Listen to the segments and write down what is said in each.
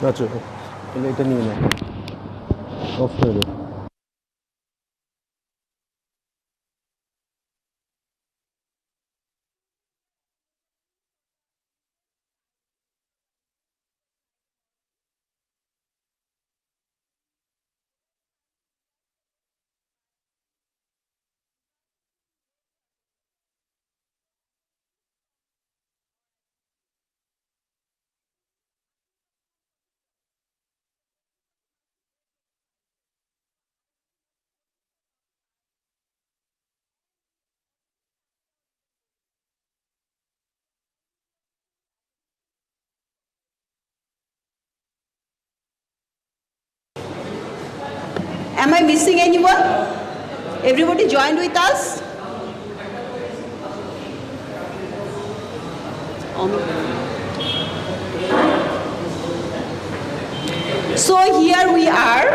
আচ্ছা, তাহলে এটা নিয়ে নাও, অফ করে দাও। Am I missing anyone? Everybody joined with us? So here we are.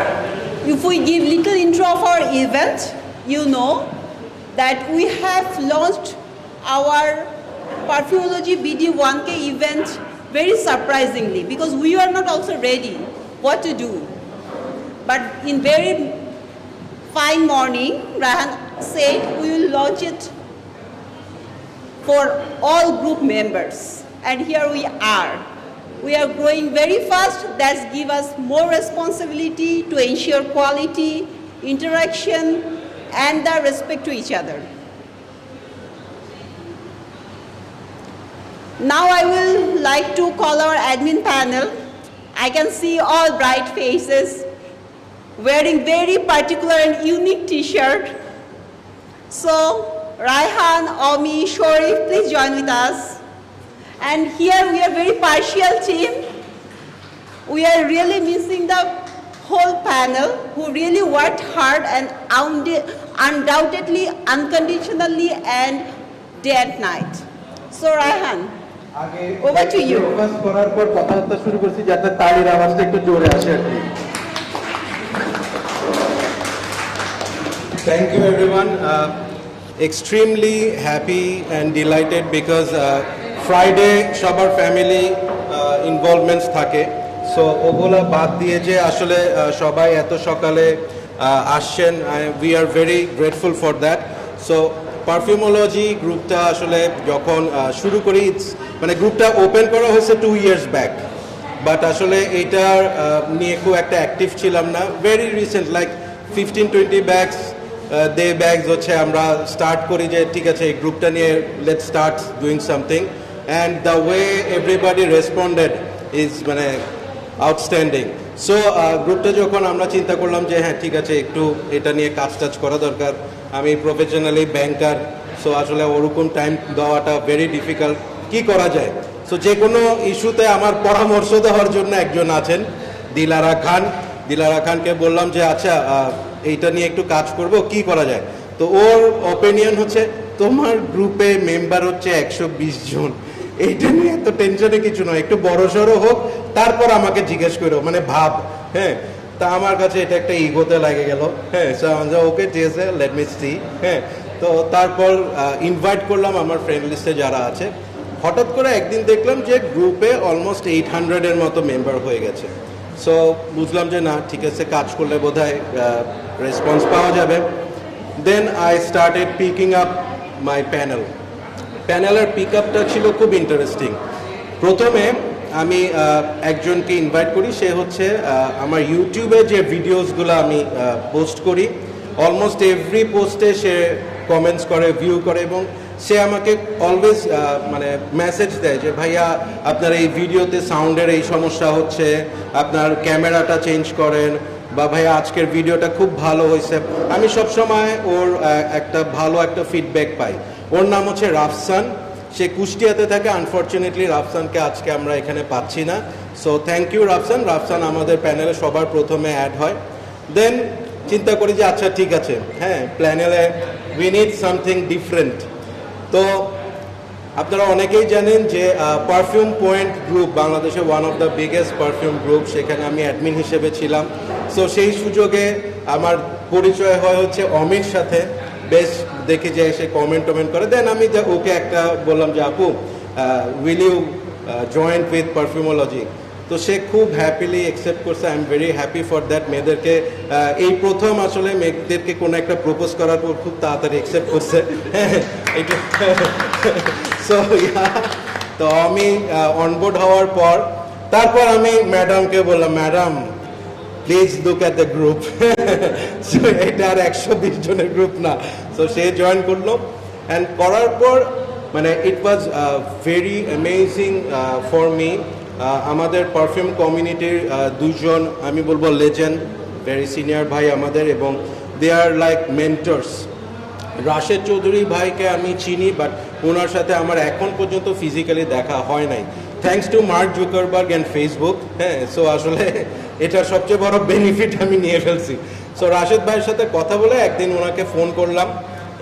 If we give little intro of our event, you know that we have launched our Perfumology BD1K event very surprisingly because we were not also ready what to do. But in very fine morning, Rahan said we will launch it for all group members. And here we are. We are growing very fast. That gives us more responsibility to ensure quality, interaction, and the respect to each other. Now I will like to call our admin panel. I can see all bright faces wearing very particular and unique t-shirt. So Raihan, Omi, Shorif, please join with us. And here we are very partial team. We are really missing the whole panel who really worked hard and undoubtedly, unconditionally and day and night. So Raihan, over to you. Thank you everyone. Extremely happy and delighted because Friday সবার family involvements থাকে, so ওগুলা বাদ দিয়ে যে আসলে সবাই এত সকালে আসছেন, we are very grateful for that. So Perfumology গ্রুপটা আসলে যখন শুরু করি, মানে গ্রুপটা ওপেন করা হয়েছে 2 years back, বাট আসলে এইটার নিয়ে খুব একটা অ্যাক্টিভ ছিলাম না। Very recent like 15-20 bags day bags হচ্ছে আমরা স্টার্ট করি যে ঠিক আছে এই গ্রুপটা নিয়ে let's start doing something, and the way everybody responded is মানে আউটস্ট্যান্ডিং। সো গ্রুপটা যখন আমরা চিন্তা করলাম যে হ্যাঁ ঠিক আছে একটু এটা নিয়ে কাজ টাজ করা দরকার, আমি প্রফেশনালি ব্যাংকার, সো আসলে ওরকম টাইম দেওয়াটা ভেরি ডিফিকাল্ট, কি করা যায়। সো যে কোনো ইস্যুতে আমার পরামর্শ দেওয়ার জন্য একজন আছেন, দিলারা খান। দিলারা খানকে বললাম যে আচ্ছা এইটা নিয়ে একটু কাজ করব, কি করা যায়। তো ওর অপিনিয়ন হচ্ছে তোমার গ্রুপে মেম্বার হচ্ছে 120 জন, এইটা নিয়ে এত টেনশনে কিছু নয়, একটু বড়সড় হোক তারপর আমাকে জিজ্ঞেস করো, মানে ভাব। হ্যাঁ, তা আমার কাছে এটা একটা ইগোতে লাগে গেল। হ্যাঁ, ওকে ঠিক আছে, লেট মি সি। হ্যাঁ, তো তারপর ইনভাইট করলাম আমার ফ্রেন্ড লিস্টে যারা আছে। হঠাৎ করে একদিন দেখলাম যে গ্রুপে অলমোস্ট 800-এর মতো মেম্বার হয়ে গেছে। সো বুঝলাম যে না ঠিক আছে, কাজ করলে বোধহয় রেসপন্স পাওয়া যাবে। Then I started picking up my panel. প্যানেলের পিক আপটা ছিল খুব ইন্টারেস্টিং। প্রথমে আমি একজনকে ইনভাইট করি, সে হচ্ছে আমার ইউটিউবে যে ভিডিওসগুলো আমি পোস্ট করি, অলমোস্ট এভরি পোস্টে সে কমেন্টস করে, ভিউ করে, এবং সে আমাকে অলওয়েজ মানে মেসেজ দেয় যে ভাইয়া আপনার এই ভিডিওতে সাউন্ডের এই সমস্যা হচ্ছে, আপনার ক্যামেরাটা চেঞ্জ করেন, বা ভাইয়া আজকের ভিডিওটা খুব ভালো হয়েছে। আমি সবসময় ওর একটা ভালো একটা ফিডব্যাক পাই। ওর নাম হচ্ছে রাফসান, সে কুষ্টিয়াতে থাকে। আনফর্চুনেটলি রাফসানকে আজকে আমরা এখানে পাচ্ছি না, so thank you Rafsan. Rafsan আমাদের প্যানেলে সবার প্রথমে অ্যাড হয়। দেন চিন্তা করি যে আচ্ছা ঠিক আছে, হ্যাঁ প্যানেলে উই নিড সামথিং ডিফারেন্ট। তো আপনারা অনেকেই জানেন যে পারফিউম পয়েন্ট গ্রুপ বাংলাদেশে one of the biggest perfume group, সেখানে আমি অ্যাডমিন হিসেবে ছিলাম। সো সেই সুযোগে আমার পরিচয় হয় হচ্ছে অমির সাথে। বেশ দেখি যে সে কমেন্ট করে। দেন আমি ওকে একটা বললাম যে আপু will you joint with perfumology. তো সে খুব হ্যাপিলি অ্যাকসেপ্ট করছে। I am very happy for that. মেয়েদেরকে এই প্রথম আসলে মেয়েদেরকে কোনো একটা প্রপোজ করার পর খুব তাড়াতাড়ি অ্যাকসেপ্ট করছে। এটা সো তো আমি অনবোর্ড হওয়ার পর তারপর আমি ম্যাডামকে বললাম, madam please look at the group. So এটা আর 120 জনের গ্রুপ না। সো সে জয়েন করলো অ্যান্ড করার পর মানে it was very amazing for me. আমাদের পারফিউম কমিউনিটির দুজন আমি বলবো লেজেন্ড, ভেরি সিনিয়র ভাই আমাদের, এবং দে আর লাইক মেন্টরস। রাশেদ চৌধুরী ভাইকে আমি চিনি, বাট ওনার সাথে আমার এখন পর্যন্ত ফিজিক্যালি দেখা হয় নাই, thanks to mark Zuckerberg and Facebook. হ্যাঁ, সো আসলে এটার সবচেয়ে বড় বেনিফিট আমি নিয়ে ফেলছি। সো রাশেদ ভাইয়ের সাথে কথা বলে একদিন ওনাকে ফোন করলাম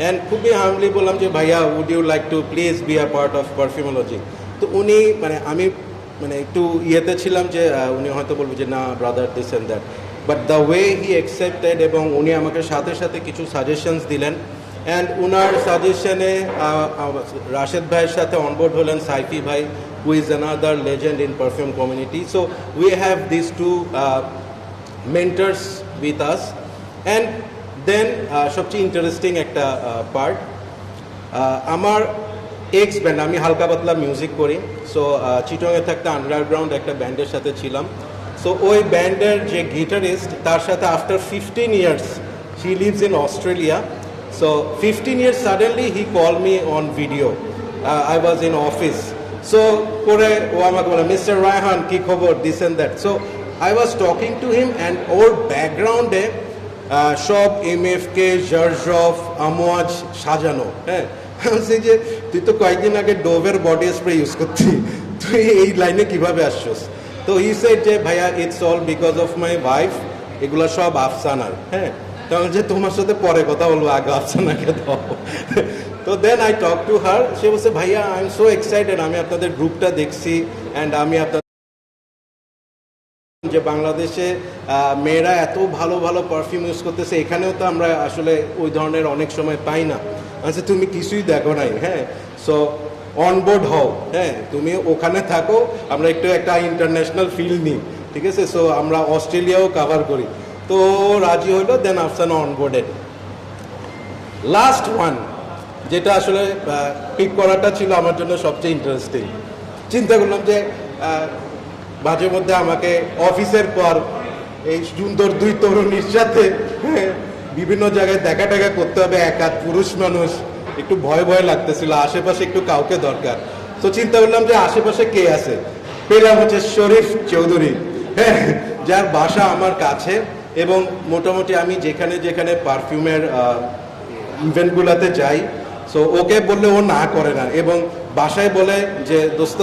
অ্যান্ড খুবই হামলি বললাম যে ভাইয়া, would you like to please be a part of perfumology. তো উনি আমি একটু ইয়েতে ছিলাম যে উনি হয়তো বলবো যে না brother this and that, but the way he accepted, এবং উনি আমাকে সাথে সাথে কিছু সাজেশনস দিলেন। অ্যান্ড উনার সাজেশনে রাশেদ ভাইয়ের সাথে অনবোর্ড হলেন সাইফি ভাই, who is another legend in perfume community. So we have these two mentors with us. And then সবচেয়ে ইন্টারেস্টিং একটা পার্ট, আমার এক্স ব্যান্ড, আমি হালকা পাতলা মিউজিক করি। সো চিটংয়ে থাকতে আন্ডারগ্রাউন্ড একটা ব্যান্ডের সাথে ছিলাম। সো ওই ব্যান্ডের যে গিটারিস্ট, তার সাথে after 15 years he lives in Australia. So 15 years suddenly he called me on video. I was in office. So করে ও আমাকে বলে, মিস্টার রায়হান কি খবর, this and that. So I was talking to him and ওর ব্যাকগ্রাউন্ডে সব MFK, জার্জফ, আমোয়াজ সাজানো। হ্যাঁ, বলছি যে তুই তো কয়েকদিন আগে ডোভের বডি স্প্রে ইউজ করছি, তুই এই লাইনে কিভাবে আসছিস? তো হি সেড যে ভাইয়া, it's all because of my wife, এগুলো সব আফসানার। হ্যাঁ, তাহলে যে তোমার সাথে পরে কথা বলবো, আগে আফসানাকে দাও। তো then I talk to her, সে বলছে ভাইয়া আই এম সো এক্সাইটেড, আমি আপনাদের গ্রুপটা দেখছি অ্যান্ড আমি আপনাদের যে বাংলাদেশে মেয়েরা এত ভালো ভালো পারফিউম ইউজ করতেছে, এখানেও তো আমরা আসলে ওই ধরনের অনেক সময় পাই না। আচ্ছা, তুমি কিছুই দেখো নাই। হ্যাঁ, সো অনবোর্ড হও, হ্যাঁ তুমি ওখানে থাকো, আমরা একটু একটা ইন্টারন্যাশনাল ফিল নিই, ঠিক আছে? সো আমরা অস্ট্রেলিয়াও কাভার করি। তো রাজি হইলো, দেন আফসানা অনবোর্ডেড। লাস্ট ওয়ান, যেটা আসলে পিক করাটা ছিল আমার জন্য সবচেয়ে ইন্টারেস্টিং। চিন্তা করলাম যে মাঝে মধ্যে আমাকে অফিসের পর এই সুন্দর দুই তরুণীর সাথে বিভিন্ন জায়গায় দেখা টেকা করতে হবে, একা পুরুষ মানুষ, একটু ভয় ভয় লাগতেছিল, আশেপাশে একটু কাউকে দরকার। তো চিন্তা করলাম যে আশেপাশে কে আছে, পেলাম হচ্ছে শরীফ চৌধুরী, হ্যাঁ, যার বাসা আমার কাছে, এবং মোটামুটি আমি যেখানে যেখানে পারফিউমের ইভেন্টগুলোতে যাই, সো ওকে বললে ও না করে না, এবং বাসায় বলে যে দোস্ত,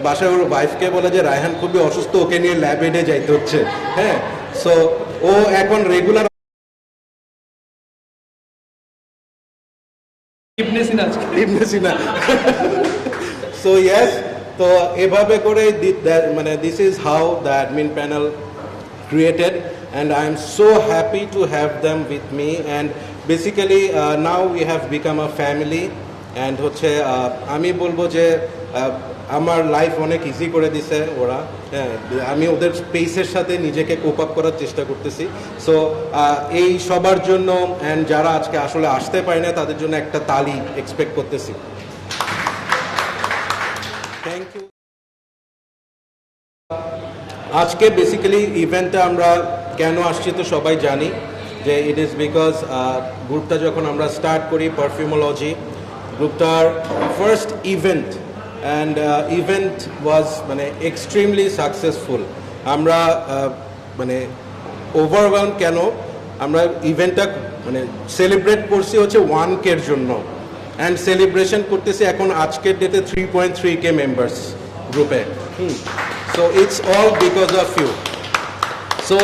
বাসায় ওর ওয়াইফকে বলে যে রায়হান খুবই অসুস্থ, ওকে নিয়ে ল্যাব এডে যাইতে হচ্ছে। হ্যাঁ, সো ও এখন রেগুলার ইবনে সিনা। সো ইয়েস, তো এভাবে করে মানে this is how the admin panel created, and I am so happy to have them with me, and basically now we have become a family, and হচ্ছে আমি বলবো যে আমার লাইফ অনেক ইজি করে দিছে ওরা। হ্যাঁ, আমি ওদের স্পেসের সাথে নিজেকে কোপ আপ করার চেষ্টা করতেছি। সো এই সবার জন্য, অ্যান্ড যারা আজকে আসলে আসতে পারে না, তাদের জন্য একটা তালি এক্সপেক্ট করতেছি। Thank you. আজকে বেসিক্যালি ইভেন্টটা আমরা কেন আসছি তো সবাই জানি, যে ইট ইজ বিকজ গ্রুপটা যখন আমরা স্টার্ট করি পারফিউমোলজি, গ্রুপটার first event, and event was মানে এক্সট্রিমলি সাকসেসফুল। আমরা মানে ওভারওয়েলম কেন, আমরা ইভেন্টটা মানে সেলিব্রেট করছি হচ্ছে 1K জন্য, অ্যান্ড সেলিব্রেশন করতেছি এখন আজকের ডেটে 3.3K মেম্বার্স গ্রুপে। So it's all because of you. So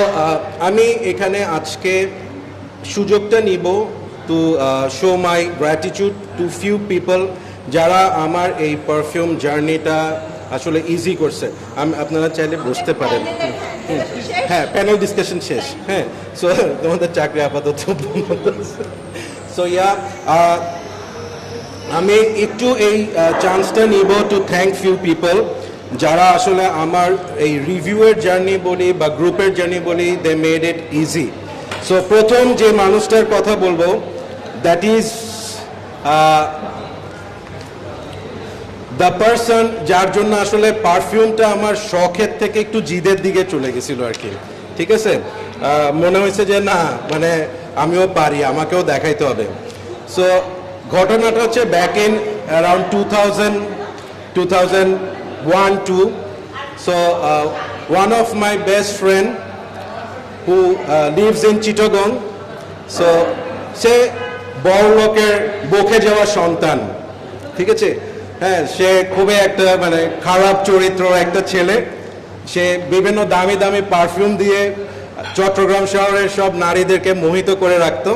আমি এখানে আজকে সুযোগটা নিব to show my gratitude to few people, যারা আমার এই পারফিউম জার্নিটা আসলে ইজি করছে। আপনারা চাইলে বুঝতে পারেন। হ্যাঁ, প্যানেল ডিসকাশন শেষ। হ্যাঁ, সো তোমাদের চাকরি আপাতত। সো ইয়া, আমি একটু এই চান্সটা নিব টু থ্যাংক ফিউ পিপল, যারা আসলে আমার এই রিভিউয়ের জার্নি বলি বা গ্রুপের জার্নি বলি, they made it easy. So প্রথম যে মানুষটার কথা বলবো, দ্যাট ইজ দ্য পারসন যার জন্য আসলে পারফিউমটা আমার শখের থেকে একটু জিদের দিকে চলে গেছিল আর কি। ঠিক আছে, মনে হয়েছে যে না মানে আমিও পারি, আমাকেও দেখাইতে হবে। সো ঘটনাটা হচ্ছে back in around 2001-2. So one of my best friend who lives in Chittagong, so সে বড় লোকের বকে যাওয়া সন্তান, ঠিক আছে। হ্যাঁ, সে খুবই একটা মানে খারাপ চরিত্র একটা ছেলে। সে বিভিন্ন দামি দামি পারফিউম দিয়ে চট্টগ্রাম শহরের সব নারীদেরকে মোহিত করে রাখতো।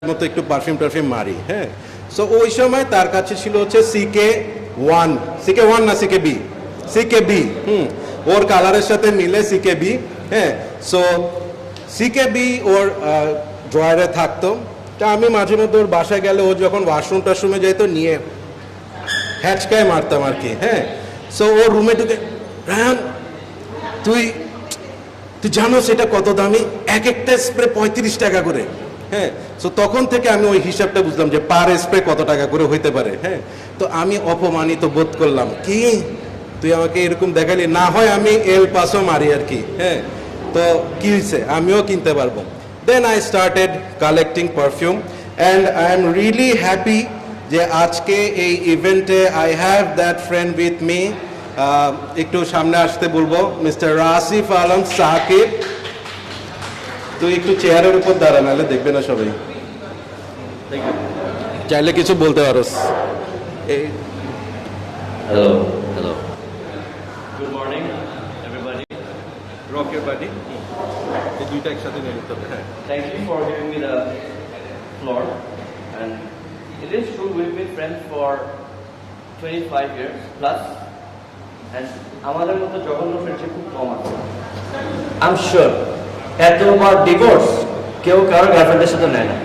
মতো একটু পারফিউম মারি। হ্যাঁ, সো ওই সময় তার কাছে ছিল হচ্ছে CK1 না CKB। ওর কালারের সাথে মিলে CKB। হ্যাঁ, সো CKB ওর ড্রয়ারে থাকতো। তা আমি মাঝে মধ্যে ওর বাসায় গেলে ও যখন ওয়াশরুম টাশরুমে যেত নিয়ে হ্যাচকায় মারতাম আর কি। হ্যাঁ, সো ও রুমে ঢুকে, রায়ান তুই জানো সেটা কত দামি? এক একটা স্প্রে 35 টাকা করে। হ্যাঁ, সো তখন থেকে আমি ওই হিসাবটা বুঝলাম যে পার স্প্রে কত টাকা করে হইতে পারে। হ্যাঁ, তো আমি অপমানিত বোধ করলাম, কি তুই আমাকে এরকম দেখালি, না হয় আমি এল পাসও মারি আর কি। হ্যাঁ, তো কি হয়েছে, আমিও কিনতে পারবো। Then I started collecting perfume and I am really happy যে আজকে এই ইভেন্টে I have that friend with me. একটু সামনে আসতে বলবো মিস্টার রাসিফ আলম সাকিব। তুই একটু চেয়ারের উপর দাঁড়া, নাহলে দেখবে না সবাই। চাইলে কিছু বলতে পারোস। Hello. Good morning, everybody. Rock your body, এই দুইটা একসাথে নিয়ে নিতে হবে। হ্যাঁ, Thank you for giving me the floor. And it is true, we've been friends for 25 years plus. And আমাদের মতো জঘন্য ফ্রেন্ডশিপ খুব কম আছে। I'm sure এতবার ডিভোর্স কেউ কারো গার্লফ্রেন্ডের সাথে নেয় না।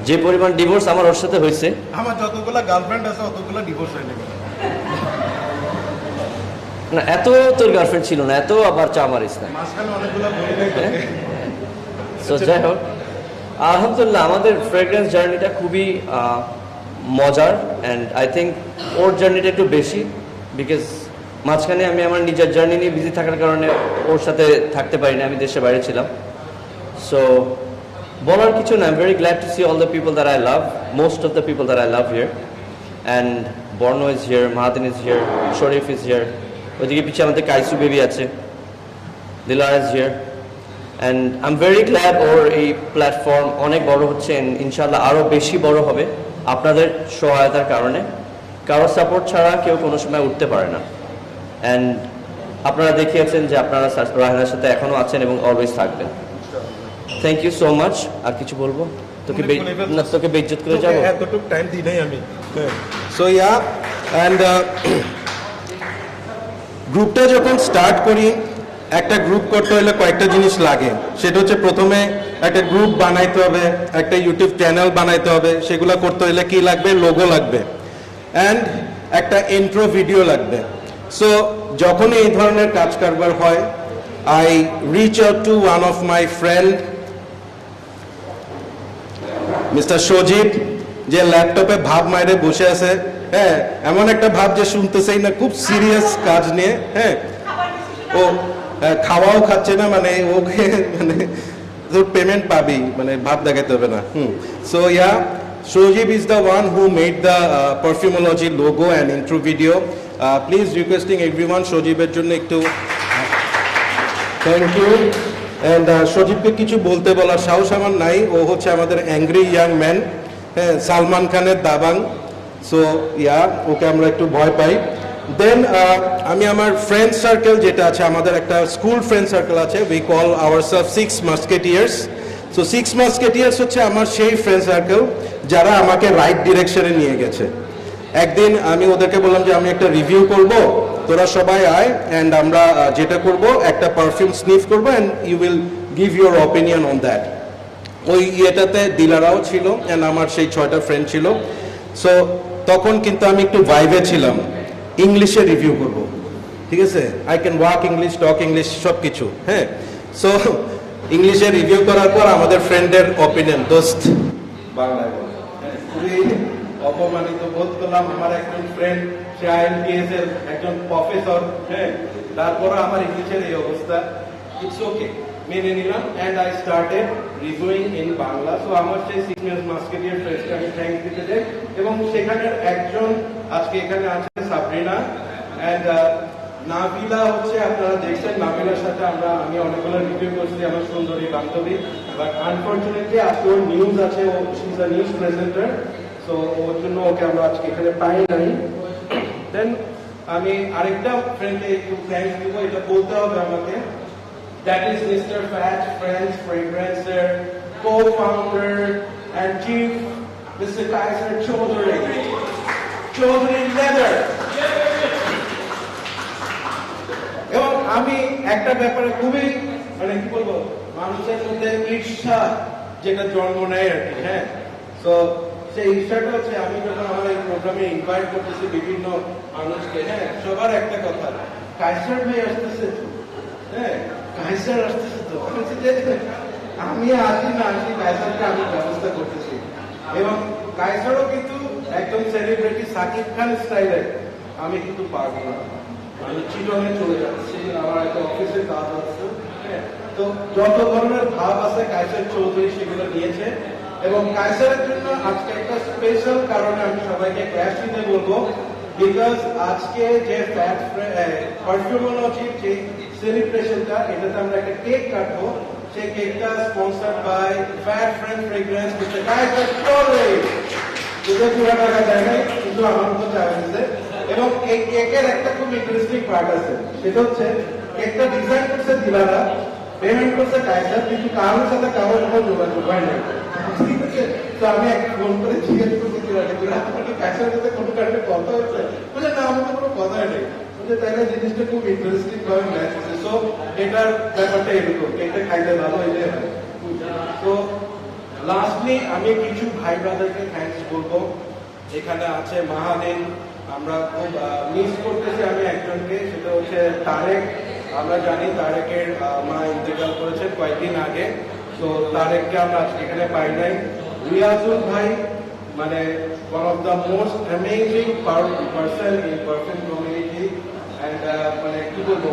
যে পরিমাণ ডিভোর্স আমার ওর সাথে হয়েছে, আমার যতগুলো গার্লফ্রেন্ড আছে অতগুলো ডিভোর্স হয়ে গেছে। না এত তোর গার্লফ্রেন্ড ছিল না, এত আবার চা মারিস না। মাঝখানে অনেকগুলো বলি নাই তোকে। সো যাই হোক, আলহামদুলিল্লাহ আমাদের ফ্রেগ্রেন্স জার্নিটা খুবই মজার। অ্যান্ড আই থিঙ্ক ওর জার্নিটা একটু বেশি, বিকজ মাঝখানে আমি আমার নিজের জার্নি নিয়ে বিজি থাকার কারণে ওর সাথে থাকতে পারি না, আমি দেশের বাইরে ছিলাম। সো বলার কিছু না, I am very glad to see all the people that I love, most of the people that I love here. And Borno is here, Mahadin is here, Sharif is here, ওইদিকে পিছিয়ে আমাদের কাইসু বেবি আছে, Dilar is here. And I am very glad ওর এই platform অনেক বড় হচ্ছে, ইনশাল্লাহ আরও বেশি বড় হবে আপনাদের সহায়তার কারণে। কারো সাপোর্ট ছাড়া কেউ কোনো সময় উঠতে পারে না। অ্যান্ড আপনারা দেখিয়েছেন যে আপনারা রায়হানের সাথে এখনও আছেন এবং অলওয়েজ থাকবেন। Thank you so much. আর কিছু বলবো? তোকে বেইজ্জত করে যাবো? এতটুকু টাইম দিই নাই আমি। সো ইয়া, অ্যান্ড গ্রুপটা যখন স্টার্ট করি, একটা গ্রুপ করতে হলে কয়েকটা জিনিস লাগে। সেটা হচ্ছে প্রথমে একটা গ্রুপ বানাইতে হবে, একটা ইউটিউব চ্যানেল বানাইতে হবে। সেগুলো করতে হলে কি লাগবে? লোগো লাগবে অ্যান্ড একটা ইন্ট্রো ভিডিও লাগবে। সো যখন এই ধরনের কাজ কারবার হয়, I reach out to one of my friend mister Sajib, যে ল্যাপটপে ভাব মাইরে বসে আছে। হ্যাঁ, এমন একটা ভাব যে শুনতেছেই না, খুব সিরিয়াস কাজ নিয়ে। হ্যাঁ, ও খাওয়াও খাচ্ছে না, মানে ওকে মানে তোর পেমেন্ট পাবি, মানে ভাব দেখাতে হবে না। So yeah, Shojib is the one who made the Perfumology logo and intro video. Please requesting everyone Shojibের জন্য একটু থ্যাংক ইউ। অ্যান্ড সজীবকে কিছু বলতে বলার সাহস আমার নাই, ও হচ্ছে আমাদের অ্যাংরি ইয়াং ম্যান। হ্যাঁ, সালমান খানের দাবাং। সো ইয়া, ওকে আমরা একটু ভয় পাই। দেন আমি আমার ফ্রেন্ড সার্কেল যেটা আছে, আমাদের একটা স্কুল ফ্রেন্ড সার্কেল আছে, we call ourself 6 Musketeers. So 6 Musketeers হচ্ছে আমার সেই ফ্রেন্ড সার্কেল যারা আমাকে রাইট ডিরেকশনে নিয়ে গেছে। একদিন আমি ওদেরকে বললাম যে আমি একটা রিভিউ করব, তোরা সবাই আয়, অ্যান্ড আমরা যেটা করব একটা পারফিউম স্নিফ করবো and you will give your opinion on that. ওই ইয়েটাতে দিলারাও ছিল অ্যান্ড আমার সেই 6টা ফ্রেন্ড ছিল। সো তখন কিন্তু আমি একটু ভাইবে ছিলাম ইংলিশে রিভিউ করব, ঠিক আছে, I can walk English, talk English, সব কিছু, হ্যাঁ। সো ইংলিশে রিভিউ করার পর আমাদের ফ্রেন্ডের অপিনিয়ন, দোস্ত বাংলায় বল, হ্যাঁ, খুবই অপমানিত বোধ করলাম। আমার একজন ফ্রেন্ড, সে IELTS এর একজন প্রফেসর, হ্যাঁ, তারপরে আমার ইংলিশের এই অবস্থা। ইটস ওকে, মেনে নিলাম, and I started reviewing in Bangla. So আমার সেই সিগন্যালস মাস্কেটিয়ার ফ্রেন্ডসকে আমি থ্যাঙ্কস দিতে চাই, এবং সেখানের একজন আজকে এখানে আছে সাবরিনা, অ্যান্ড নাবিলা হচ্ছে, আপনারা দেখছেন নাবিলার সাথে আমি অনেকগুলো রিভিউ করছি, আমার সুন্দরী বান্ধবী, বাট আনফর্চুনেটলি আজকে ওর নিউজ আছে, ও she is a news presenter, so ওর জন্য ওকে আমরা আজকে এখানে পাই নাই। দেন আমি আরেকটা ফ্রেন্ডকে একটু থ্যাঙ্কস দিব, এটা বলতে হবে আমাকে, that is mister fat friends ফ্রেগ্রেন্সের co-founder and chief, Mr. Kaiser Chaudhary, Chaudhary Leather। এবং আমি একটা ব্যাপারে খুবই মানে কি বলবো, মানুষের মধ্যে ঈর্ষা যেটা জন্ম নেয় আর কি, হ্যাঁ। তো সেই ঈর্ষাটা হচ্ছে, আমি যখন আমার এই প্রোগ্রামে ইনভাইট করতেছি বিভিন্ন মানুষকে, হ্যাঁ, সবার একটা কথা, কাইসার ভাই আসতেছে তো, হ্যাঁ, কাইসার আসতেছে তো, আমি আসি না আসি, কাইসারকে আমি ব্যবস্থা করতেছি। এবং কাইসারও কিন্তু একদম সেলিব্রিটি সাকিব খান স্টাইলের, আমি কিন্তু পারবো না, আমি চিটনে চলে যাচ্ছি, আমার একটা অফিসের কাজ আছে, হ্যাঁ। তো যত ধরনের ভাব আছে কাইসার চৌধুরী সেগুলো নিয়েছে, এবং কাইসারের জন্য আজকে একটা স্পেশাল কারণে আমি সবাইকে ক্র্যাশ দিতে বলবো, বিকজ আজকে যে পারফিউমোলজির যে সেলিব্রেশনটা, এটাতে আমরা একটা কেক কাটবো, সেই কেকটা sponsored by fat friend fragrance, mister Kaiser Chowdhury. যদি পুরো টাকা দেয় নাই, কিন্তু আমার মতো চায় দিচ্ছে। এবং এই কেকের একটা খুব ইন্টারেস্টিং পার্ট আছে, সেটা হচ্ছে কেকটা ডিজাইন করছে দিলারা, পেমেন্ট করছে কাইসার, কিন্তু কারোর সাথে কারোর কোনো যোগাযোগ হয় নাই, ঠিক আছে। তো আমি একটা ফোন করে জিজ্ঞেস করছি দিলাকে, তোমাকে কাইসারের সাথে কোনো কারণে কথা হচ্ছে? বলে না, আমার তো কোনো কথাই নেই। তাইলে জিনিসটা খুব ইন্টারেস্টিং ভাবে ম্যাচ হচ্ছে। সো এটার ব্যাপারটা এরকম, কেকটা খাইতে ভালো হইলে হয়। তো লাস্টলি আমি কিছু ভাই ব্রাদারকে থ্যাঙ্কস বলবো। এখানে আছে মাহাদিন, আমরা খুব মিস করতেছি আমি একজনকে, সেটা হচ্ছে তারেক। আমরা জানি তারেকের মা ইন্তেকাল করেছেন কয়েকদিন আগে, তো তারেককে আমরা আজকে এখানে পাই নাই। রিয়াজুল ভাই, মানে one of the most amazing person in perfume community, and মানে কি বলবো,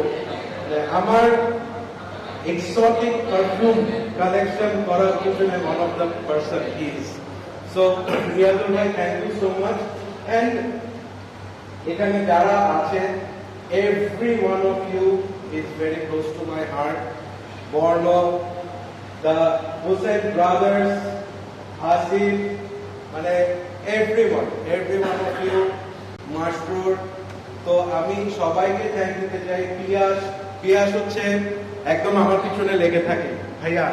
আমার exotic perfume collection করার পিছনে one of the person he is. So Riazul ভাই, thank you so much. And এখানে যারা আছে, every one of you is very close to my heart. Borno, the Hussain brothers, Asif, মানে every one of you, Masrur. তো আমি সবাইকে thank দিতে চাই। পিয়াস হচ্ছে একদম আমার পিছনে লেগে থাকে, ভাইয়া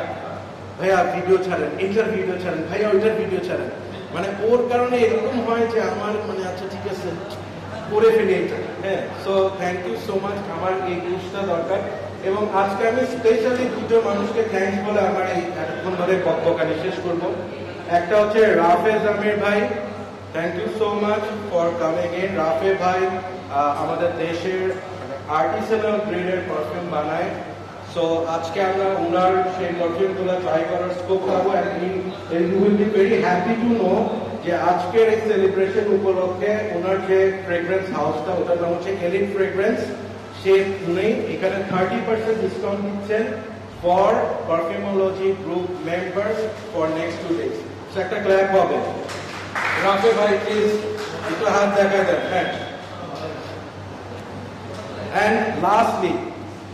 ভাইয়া ভিডিও ছাড়েন, এইটার ভিডিও ছাড়েন, ভাইয়া ওইটার ভিডিও ছাড়েন, মানে ওর কারণে এরকম হয় যে আমার মানে আচ্ছা ঠিক আছে করে ফেলি এটা, হ্যাঁ। So thank you so much, আমার এই কোর্সটা দরকার। এবং আজকে আমি স্পেশালি দুটো মানুষকে থ্যাংকস বলে আমার এই এতক্ষণ ধরে বক্তব্যখানি শেষ করবো। একটা হচ্ছে রাফেজ আমির ভাই, thank you so much for coming in. Rafe ভাই আমাদের দেশের আর্টিসানাল গ্রেডের পারফিউম বানায়, সো আজকে আমরা ওনার সেই পারফিউমগুলো ট্রাই করার স্কোপ পাবো। You will be very happy to know যে আজকের এই সেলিব্রেশন উপলক্ষে ওনার যে ফ্রেগ্রেন্স হাউসটা, ওটার নাম হচ্ছে এলিট ফ্রেগ্রেন্স, সে উনি এখানে 30% ডিসকাউন্ট দিচ্ছেন for পারফিউমোলজি group members for next 2 days। So একটা ক্ল্যাপ হবে। রাফে ভাই প্লিজ একটু হাত দেখা দেন, হ্যাঁ। And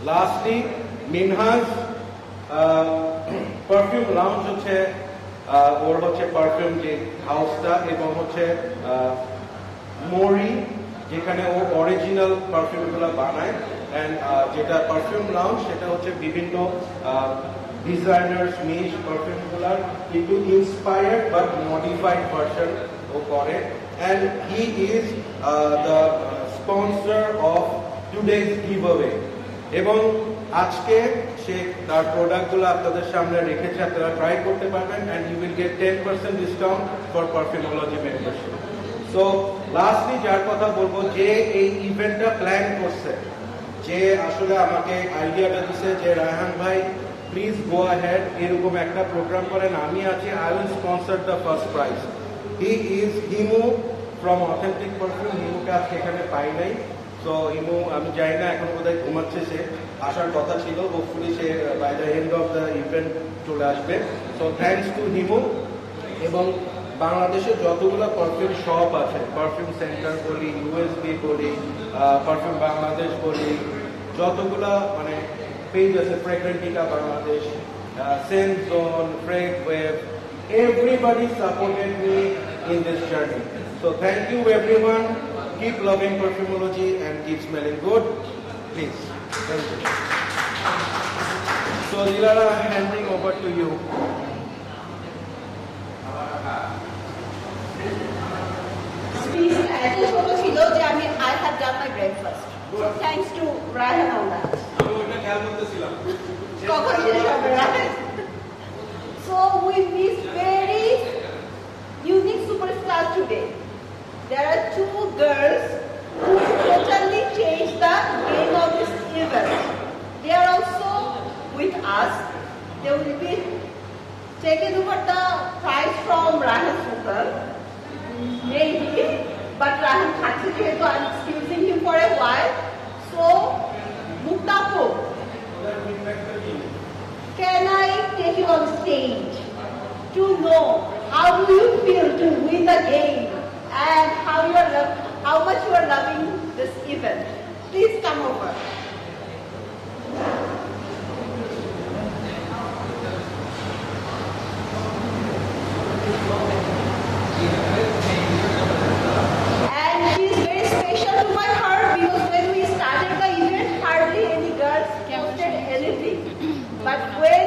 lastly, Minhaj perfume lounge হচ্ছে ওর হচ্ছে পারফিউম যে হাউসটা, এবং হচ্ছে মরি, যেখানে ও অরিজিনাল পারফিউমগুলো বানায়। অ্যান্ড যেটা পারফিউম লাউঞ্জ, সেটা হচ্ছে বিভিন্ন ডিজাইনার্স নিশ পারফিউমগুলার একটু ইন্সপায়ার্ড বাট মডিফাইড ভার্সন ও করে। And he is the sponsor of today's giveaway, এবং আজকে সে তার প্রোডাক্টগুলো আপনাদের সামনে রেখেছে, আপনারা ট্রাই করতে পারবেন, and you will get 10% discount for perfumology membership. So lastly যার কথা বলবো, যে এই ইভেন্টটা প্ল্যান করছে, যে আসলে আমাকে আইডিয়াটা দিছে যে রায়হান ভাই প্লিজ গো অ্যাহেড, এরকম একটা প্রোগ্রাম করেন, আমি আছি, I will sponsor the first prize. He is Himu from authentic perfume. হিমুকে আজকে এখানে পাই নাই। সো হিমু, আমি জানি না এখন বোধহয় ঘুমাচ্ছে, সে আসার কথা ছিল, হোপফুলি সে by the end of the event চলে আসবে। So thanks to Himu. এবং বাংলাদেশে যতগুলো পারফিউম শপ আছে, পারফিউম সেন্টার বলি, ইউএসবি বলি, পারফিউম বাংলাদেশ বলি, যতগুলা মানে পেজ আছে, Fragrantica Bangladesh, scent zone, frag web, everybody supported me in this journey. So thank you everyone. Keep loving perfumology and keep smelling good. Please. Thank you. So Dilara, handing over to you. Please, এত ছোট ছিল যে আমি I have done my breakfast. So thanks to Ryan on that. কখন শেষ হবে, right? So we miss very unique superstars today. There are two girls who totally changed the game of this event. They are also with us. They will be taking over the prize from Rahan Sukal. Maybe, but Rahan Khatri, so I'm excusing him for a while. So, Muktapo, can I take you on stage to know how do you feel to win the game and how much you are loving this event? Please come over. And she is very special to my heart because when we started the event, hardly any girls posted anything. But when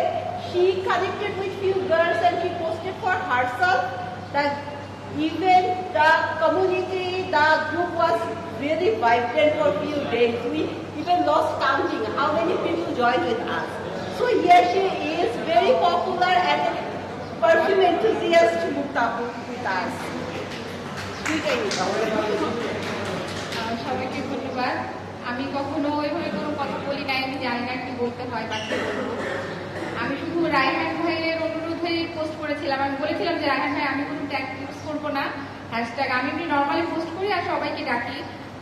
she connected with few girls and she posted for herself, the event, the community, the group was really vibrant for few days. We even lost counting how many people joined with us. So here she is, very popular and perfume enthusiast Muktapu with us. সবাইকে ধন্যবাদ। আমি কখনো ওইভাবে কোনো কথা বলি নাই, আমি জানি না কি বলতে হয় বা কি বলবো। আমি শুধু রায়হান ভাইয়ের অনুরোধেই পোস্ট করেছিলাম। আমি বলেছিলাম যে রায়হান ভাই আমি কোনো ট্যাগ ইউজ করবো না, হ্যাশট্যাগ আমি এমনি নর্মালি পোস্ট করি আর সবাইকে ডাকি,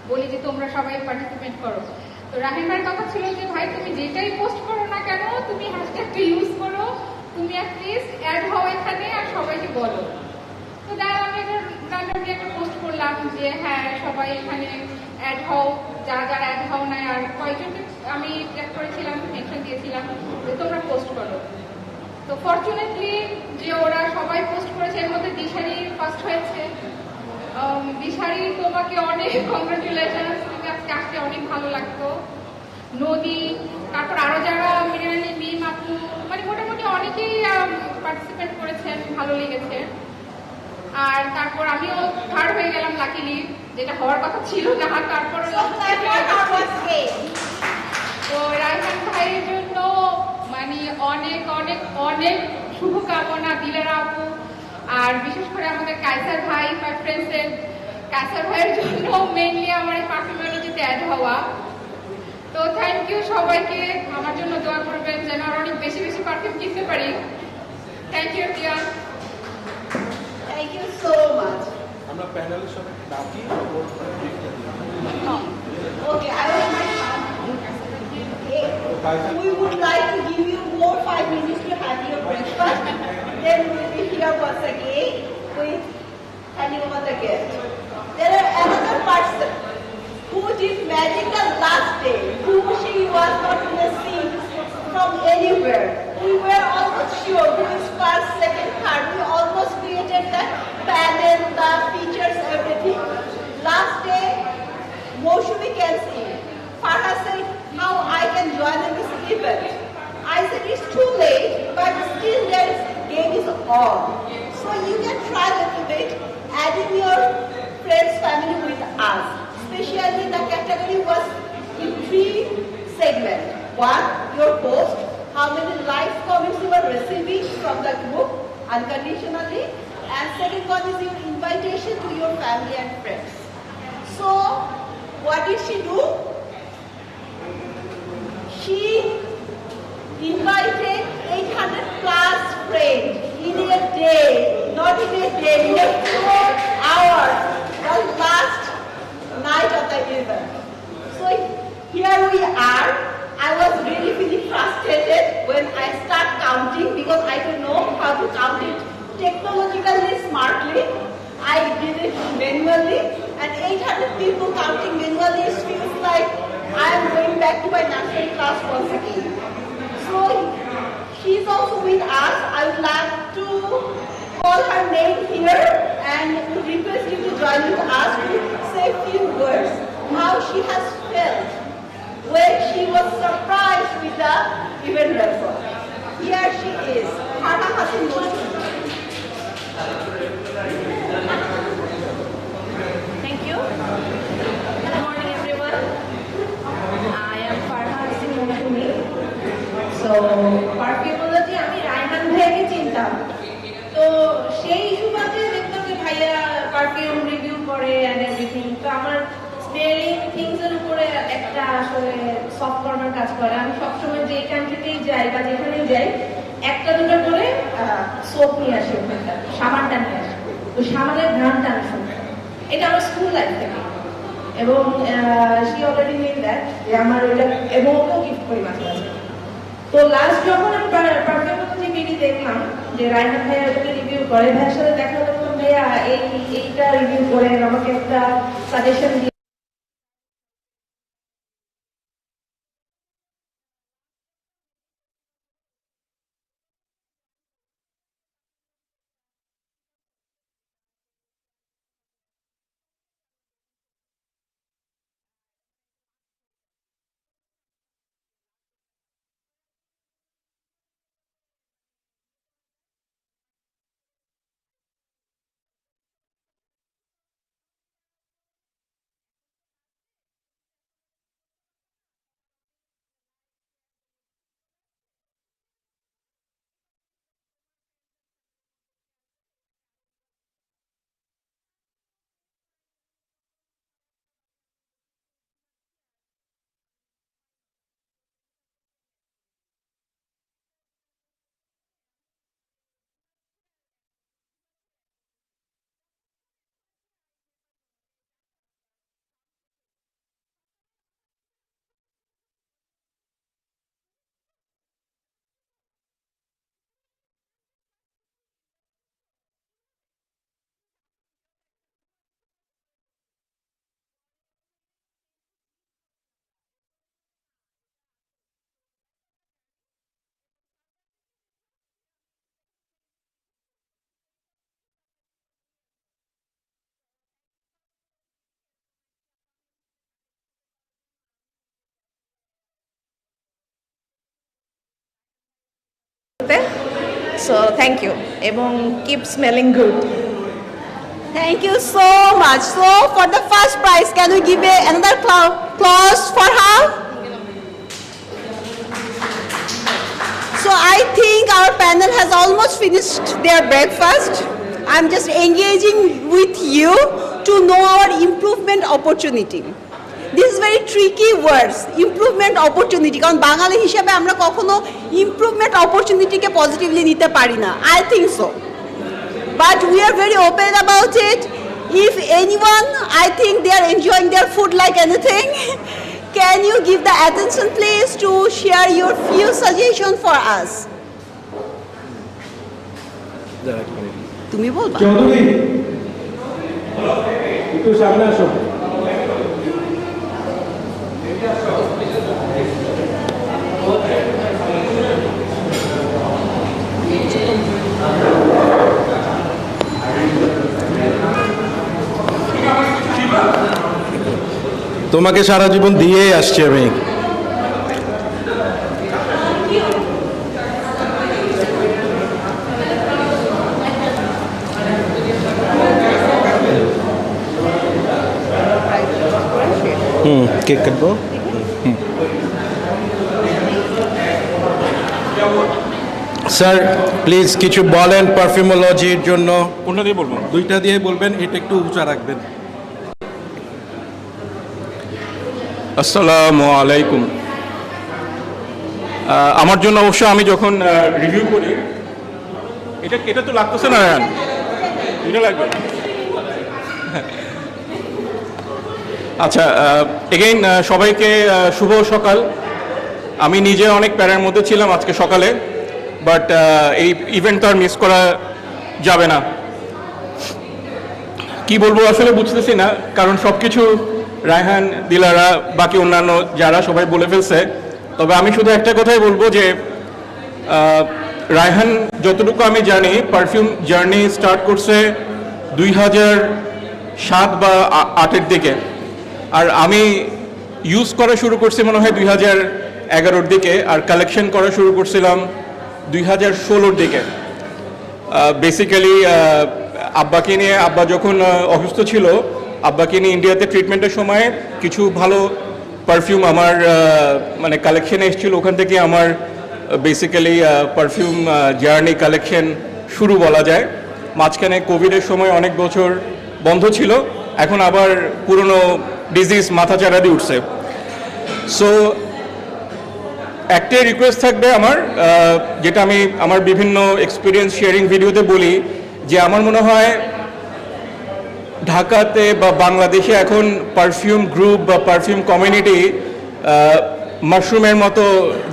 বলি যে তোমরা সবাই পার্টিসিপেট করো। তো রায়হান ভাইয়ের কথা ছিল যে ভাই তুমি যেটাই পোস্ট করো না কেন তুমি হ্যাশট্যাগটা ইউজ করো, তুমি অ্যাটলিস্ট অ্যাড হও এখানে আর সবাইকে বলো। তো তাই আমি randomly একটা পোস্ট করলাম যে হ্যাঁ সবাই এখানে অ্যাড হও, যারা যারা অ্যাড হও নাই, আর কয়েকজনকে আমি ট্যাগ করেছিলাম, মেনশন দিয়েছিলাম যে তোমরা পোস্ট করো। তো ফরচুনেটলি যে ওরা সবাই পোস্ট করেছে, এর মধ্যে দিশারি ফার্স্ট হয়েছে। দিশারি তোমাকে অনেক কংগ্রাচুলেশন, তুমি আজকে আসতে অনেক ভালো লাগতো। নদী, তারপর আরো যারা মিনালি, মিম, আপু, মানে মোটামুটি অনেকেই পার্টিসিপেট করেছেন, ভালো লেগেছে। আর তারপর আমিও থার্ড হয়ে গেলাম লাকিলি, যেটা হওয়ার কথা ছিল না। তারপর তো রায়হান ভাইয়ের জন্য মানে অনেক অনেক অনেক শুভকামনা, দিলারা আপু, আর বিশেষ করে আমাদের কায়সার ভাই, মাই ফ্রেন্ডসের কায়সার ভাইয়ের জন্য মেইনলি আমার এই পারফিউমোলজিতে অ্যাড হওয়া। তো থ্যাংক ইউ সবাইকে, আমার জন্য দোয়া করবেন যেন আর অনেক বেশি বেশি পারফিউম কিনতে পারি। থ্যাংক ইউ টিয়া। Thank you so much. আমরা প্যানেলের সবাই ডাকি। Okay, I will we would like to give you more 5 minutes to have your breakfast. Then we will be here once again with handing over the gift. There are another person who did magical last day, who she was not in the scene from anywhere. We were almost sure who is first, second, third. We almost created the panel, the features, everything. Last day, Moshumi can see. Farha said, how I can join in this event. I said, it's too late, but still there is game is on. So you can try a little bit, adding your friends, family with us. Especially the category was in 3 segments. 1, your post, how many likes, comments you are receiving from the group unconditionally. And second one is your invitation to your family and friends. So, what did she do? She invited 800 plus friends in a day, not in a day, in a 4 hours, the last night of the event. So here we are. I was really feeling frustrated when I start counting because I don't know how to count it technologically smartly. I did it manually, and 800 people counting manually feels like I am going back to my nursery class once again. So she's also with us. I would like to call her name here and request you to join with us to say a few words how she has felt when she was surprised with the event record. Here she is, Farha Hassan Mosul. Thank you. Good morning, everyone. I am Farha Hassan Mosul. So, পারফিউমোলজি আমি রায়হান ভাইকে চিনতাম। তো সেই সুবাদে দেখতাম যে ভাইয়া perfume review করে এন্ড এভরিথিং। তো আমার স্মেলিং থিংস এর উপরে একটা আসলে সফট কর্নার কাজ করে। আমি সবসময় যে কান্ট্রিতেই যাই বা যেখানেই যাই একটা দুটো করে সোপ নিয়ে আসি, ওখানটা সাবানটা নিয়ে আসি। তো সাবানের ঘ্রাণটা আমি শুনতাম। এটা আমার স্কুল লাইফ থেকে, এবং সি অলরেডি নিউ দ্যাট যে আমার ওইটা এবং ওকেও গিফট করি মাঝে মাঝে। তো লাস্ট যখন আমি পারফিউমোলজি ভিডিও দেখলাম যে রায়হান ভাইয়া ওটাকে রিভিউ করে, ভাইয়ের সাথে দেখা হলো, ভাইয়া এইটা রিভিউ করে আমাকে একটা সাজেশন দিয়ে So thank you এবং keep smelling good. Thank you so much. So for the first prize, can we give another applause for her? So I think our panel has almost finished their breakfast. I'm just engaging with you to know our improvement opportunity. This is very tricky words, improvement opportunity. কারণ বাঙালি হিসেবে আমরা কখনো improvement opportunity কে positively নিতে পারি না. I think so. But we are very open about it. If anyone, I think they are enjoying their food like anything. Can you give the attention please to share your few suggestions for us? তুমি বলবা? চৌধুরী একটু সামনে আসো। তোমাকে সারা জীবন দিয়েই আসছি আমি। Cake কাটবো। স্যার প্লিজ কিছু বলেন পারফিউমোলজির জন্য। কোনটা দিয়ে বলবো? দুইটা দিয়ে বলবেন, এটা একটু উঁচা রাখবেন। আসসালামু আলাইকুম। আমার জন্য অবশ্য আমি যখন রিভিউ করি, এটা এটা তো লাগতেছে না, রায়হান এটা লাগবে। আচ্ছা, এগেইন সবাইকে শুভ সকাল। আমি নিজে অনেক প্যারার মধ্যে ছিলাম আজকে সকালে, বাট এই ইভেন্ট তো আর মিস করা যাবে না। কি বলবো আসলে বুঝতেছি না, কারণ সব কিছু রায়হান, দিলারা, বাকি অন্যান্য যারা সবাই বলে ফেলছে। তবে আমি শুধু একটা কথাই বলবো যে রায়হান যতটুকু আমি জানি পারফিউম জার্নি স্টার্ট করছে 2007 বা 2008 দিকে, আর আমি ইউজ করা শুরু করছি মনে হয় 2011 দিকে, আর কালেকশন করা শুরু করছিলাম 2016 দিকে। বেসিক্যালি আব্বাকে নিয়ে, আব্বা যখন অসুস্থ ছিল, আব্বাকে নিয়ে ইন্ডিয়াতে ট্রিটমেন্টের সময় কিছু ভালো পারফিউম আমার মানে কালেকশনে এসেছিল, ওখান থেকে আমার বেসিক্যালি পারফিউম জার্নি কালেকশন শুরু বলা যায়। মাঝখানে কোভিডের সময় অনেক বছর বন্ধ ছিল, এখন আবার পুরনো ডিজিজ মাথাচাড়া দিয়ে উঠছে। সো একটাই রিকোয়েস্ট থাকবে আমার, যেটা আমি আমার বিভিন্ন এক্সপিরিয়েন্স শেয়ারিং ভিডিওতে বলি, যে আমার মনে হয় ঢাকাতে বা বাংলাদেশে এখন পারফিউম গ্রুপ বা পারফিউম কমিউনিটি মাশরুমের মতো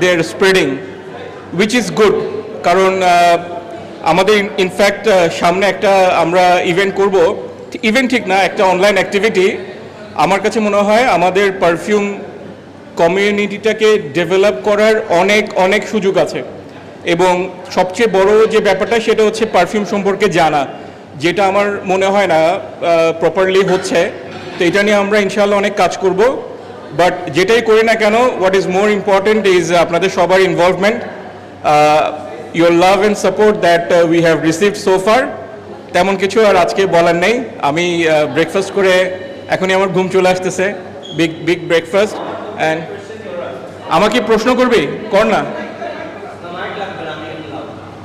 দের স্প্রেডিং, উইচ ইজ গুড। কারণ আমাদের ইনফ্যাক্ট সামনে একটা আমরা ইভেন্ট করব, ইভেন্ট ঠিক না, একটা অনলাইন অ্যাক্টিভিটি। আমার কাছে মনে হয় আমাদের পারফিউম কমিউনিটিটাকে ডেভেলপ করার অনেক অনেক সুযোগ আছে, এবং সবচেয়ে বড় যে ব্যাপারটা সেটা হচ্ছে পারফিউম সম্পর্কে জানা, যেটা আমার মনে হয় না প্রপারলি হচ্ছে। তো এটা নিয়ে আমরা ইনশাআল্লাহ অনেক কাজ করব, বাট যেটাই করি না কেন, what is more important is আপনাদের সবার involvement, your love and support that we have received so far. তেমন কিছু আর আজকে বলার নেই। আমি ব্রেকফাস্ট করে এখনই আমার ঘুম চলে আসতেছে, বিগ বিগ ব্রেকফাস্ট। অ্যান্ড আমাকে প্রশ্ন করবি? কর না।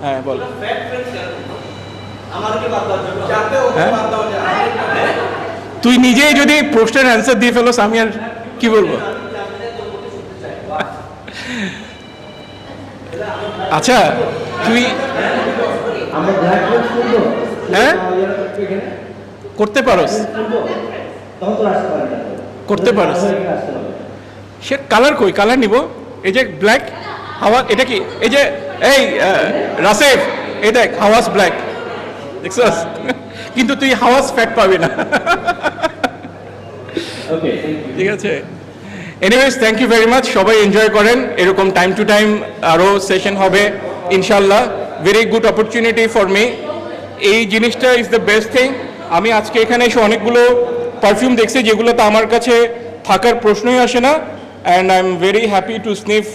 হ্যাঁ বল। হ্যাঁ? তুই নিজেই যদি প্রশ্নের অ্যান্সার দিয়ে ফেলোস, আমি আর কি বলবো? আচ্ছা তুই হ্যাঁ করতে পারোস, করতে পারোস। সে কালার কই? কালার নিব। এই যে ব্ল্যাক হাওয়া, এটা কি? এই যে এই রাসেফ, এই দেখ হাওয়াস ব্ল্যাক, দেখছস? কিন্তু তুই হাওয়াস ফ্যাট পাবি না। ঠিক আছে। Anyways, thank you very much. সবাই এনজয় করেন, এরকম টাইম টু টাইম আরও সেশন হবে ইনশাল্লাহ। Very good opportunity for me. এই জিনিসটা ইজ দ্য বেস্ট থিং। আমি আজকে এখানে এসে অনেকগুলো পারফিউম দেখছি যেগুলো তো আমার কাছে থাকার প্রশ্নই আসে না, and I am very happy to sniff.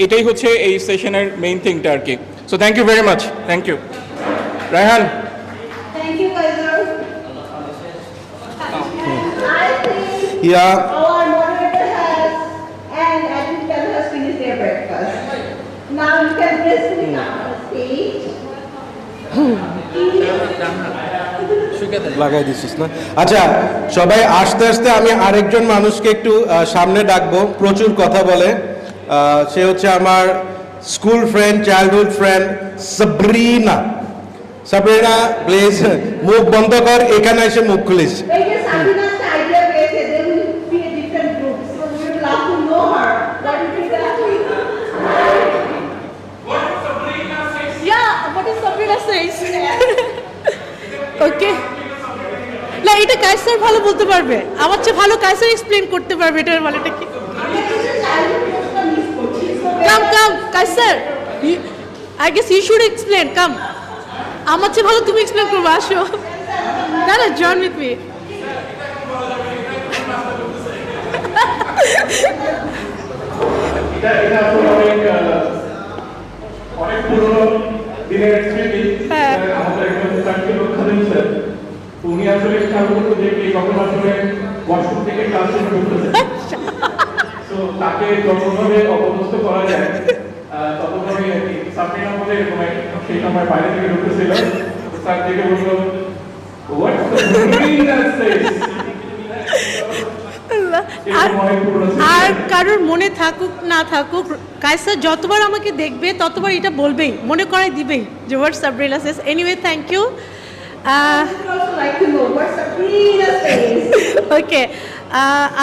এটাই হচ্ছে এই সেশনের মেইন থিংটা আর কি। So thank you very much. Thank you. Raihan. Thank you, Kaiser. I think Yeah. our moderator has and admin panel has finished their breakfast. Now you can gracefully come on stage. লাগাই দিছিস না? আচ্ছা, সবাই আস্তে আস্তে আমি আরেকজন মানুষকে একটু সামনে ডাকবো, প্রচুর কথা বলে। সে হচ্ছে আমার school friend, childhood friend Sabrina. Sabrina please মুখ বন্ধ কর, এখানে এসে মুখ খুলিস। Wait, yes, Sabina has the idea created. They will be a different group. So we would love to know her. What is exactly? Yeah, what is Sabrina says? Okay. না, এটা কাইসার ভালো বলতে পারবে, আমার চেয়ে ভালো কাইসার এক্সপ্লেইন করতে পারবে এটার মানেটা কি। Come come Kaisar, I guess you should explain. Come, আমার চেয়ে ভালো তুমি এক্সপ্লেইন করবে, আসো। না না, জয়েন উইথ মি। অনেক পুরনো দিনের স্মৃতি। হ্যাঁ। আমাদের একজন চাকরি রক্ষা দিয়েছেন, উনি আসলে খেয়াল করতে দেখি কখন আসলে ওয়াশরুম থেকে ক্লাসরুমে ঢুকতেছে। তো তাকে যতভাবে অপদস্থ করা যায় ততক্ষণই আর কি সাবরিনা বলে এরকম সেই সময় বাইরে থেকে ঢুকেছিল, স্যার দেখে বললো হোয়াট আর কারোর মনে থাকুক না থাকুক, কায়সার যতবার আমাকে দেখবে ততবার এটা বলবেই, মনে করাই দিবেই যে what Sabrina says. Anyway, thank you. Okay,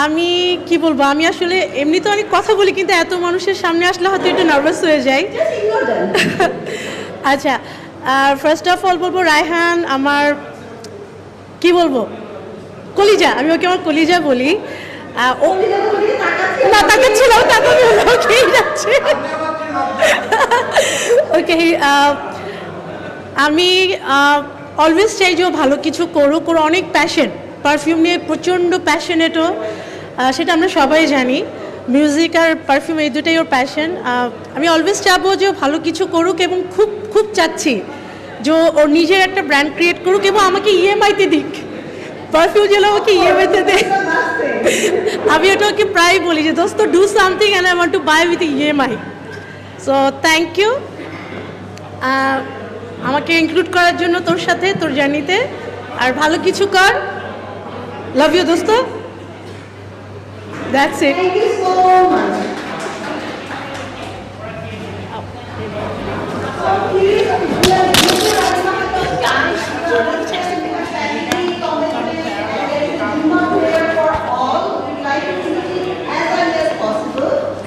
আমি কি বলবো, আমি আসলে এমনি তো অনেক কথা বলি, কিন্তু এত মানুষের সামনে আসলে হয়তো একটু নার্ভাস হয়ে যাই। আচ্ছা, ফার্স্ট অফ অল বলবো রায়হান আমার কি বলবো কলিজা, আমি ওকে আমার কলিজা বলি। ও না তাকাচ্ছিল, তাকাচ্ছিল যাচ্ছে। ওকে, আমি অলওয়েজ চাই যে ও ভালো কিছু করুক, ওর অনেক প্যাশন, পারফিউম নিয়ে প্রচণ্ড প্যাশনেটও, সেটা আমরা সবাই জানি। মিউজিক আর পারফিউম এই দুটাই ওর প্যাশন। আমি অলওয়েজ চাবো যে ও ভালো কিছু করুক, এবং খুব খুব চাচ্ছি যে ওর নিজের একটা ব্র্যান্ড ক্রিয়েট করুক এবং আমাকে ইএমআইতে দিক, পারফিউম যেন আমাকে ইএমআইতে দেয়। আমি ওটা ওকে প্রায় বলি যে দোস্ত do something and I want to buy with EMI. So thank you আমাকে ইনক্লুড করার জন্য তোর সাথে, তোর জার্নিতে। আর ভালো কিছু কর, লাভ ইউ দোস্ত, that's it. Thank you so much.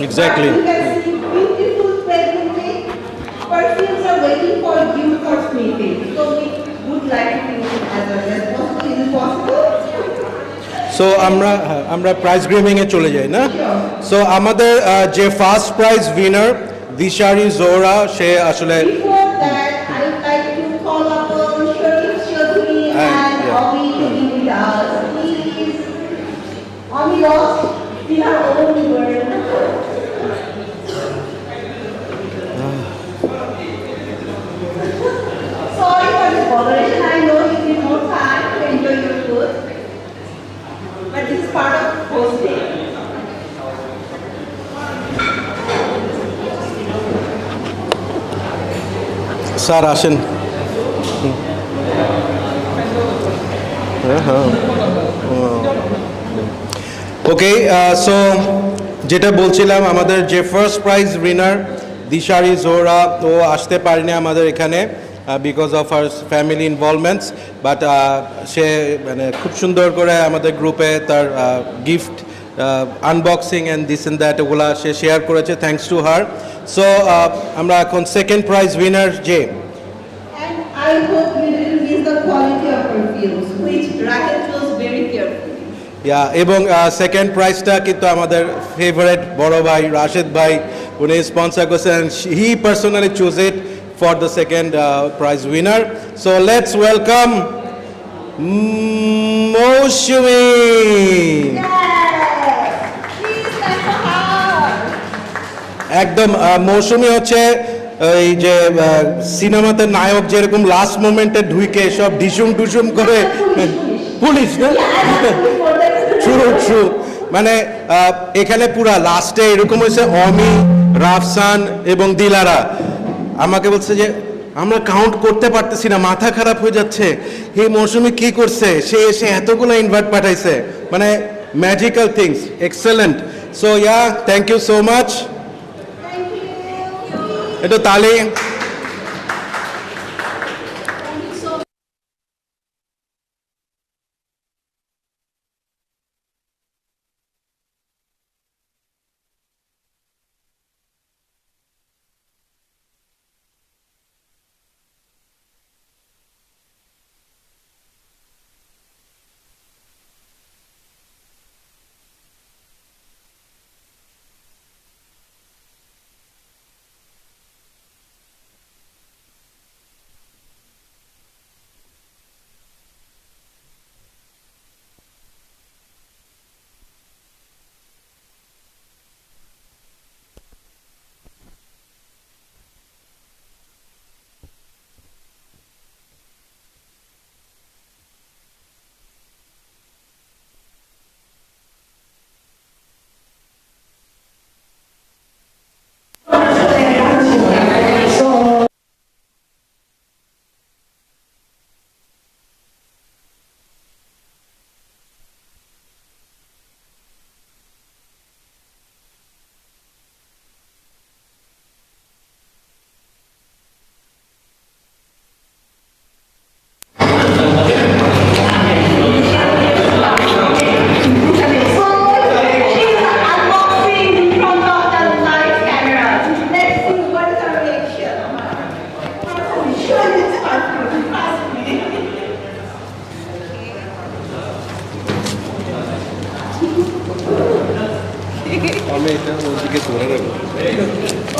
Exactly. You can see beautiful pregnancy. Perfumes are waiting for you for sniffing. So we would like to finish it as early as possible. Is it possible? So আমরা prize গ্রেমিং এ চলে যাই না। So আমাদের যে first prize winner Dishari Zohra, সে আসলে Before that, I would like to call upon Sharif Chaudhary and yeah. Omi to be with us. Please. Omi lost in our own world. Sorry for the botheration. I know you need more time to enjoy your food. But this is part of hosting. Sir আসেন। Okay, so যেটা বলছিলাম, আমাদের যে first prize winner Dishari Zohra, ও আসতে পারেনি আমাদের এখানে because of our family involvements, but সে মানে খুব সুন্দর করে আমাদের গ্রুপে তার gift unboxing and this and that ওগুলা সে শেয়ার করেছে, থ্যাঙ্কস টু হার। সো আমরা এখন সেকেন্ড প্রাইজ উইনার যে And I hope you didn't miss the quality of perfumes, which Raquel chose very carefully. এবং সেকেন্ড প্রাইজটা কিন্তু আমাদের ফেভারিট বড় ভাই রাশেদ ভাই, উনি স্পন্সর করছেন, he personally choose it for the second prize winner. So let's welcome Mousumi. Please clap for her. একদম মৌসুমী হচ্ছে এই যে সিনেমাতে নায়ক যেরকম লাস্ট মোমেন্টে ঢুকে সব ঢিসুম টুসুম করে, পুলিশ না, ট্রু ট্রু, মানে এখানে পুরা লাস্টে এরকম হয়েছে, অমি, রাফসান এবং দিলারা আমাকে বলছে যে আমরা কাউন্ট করতে পারতেছি না, মাথা খারাপ হয়ে যাচ্ছে, এই মৌসুমী কি করছে, সে এসে এতগুলো ইনভাইট পাঠাইছে, মানে magical things, excellent. So yeah, thank you so much. একটু তালি।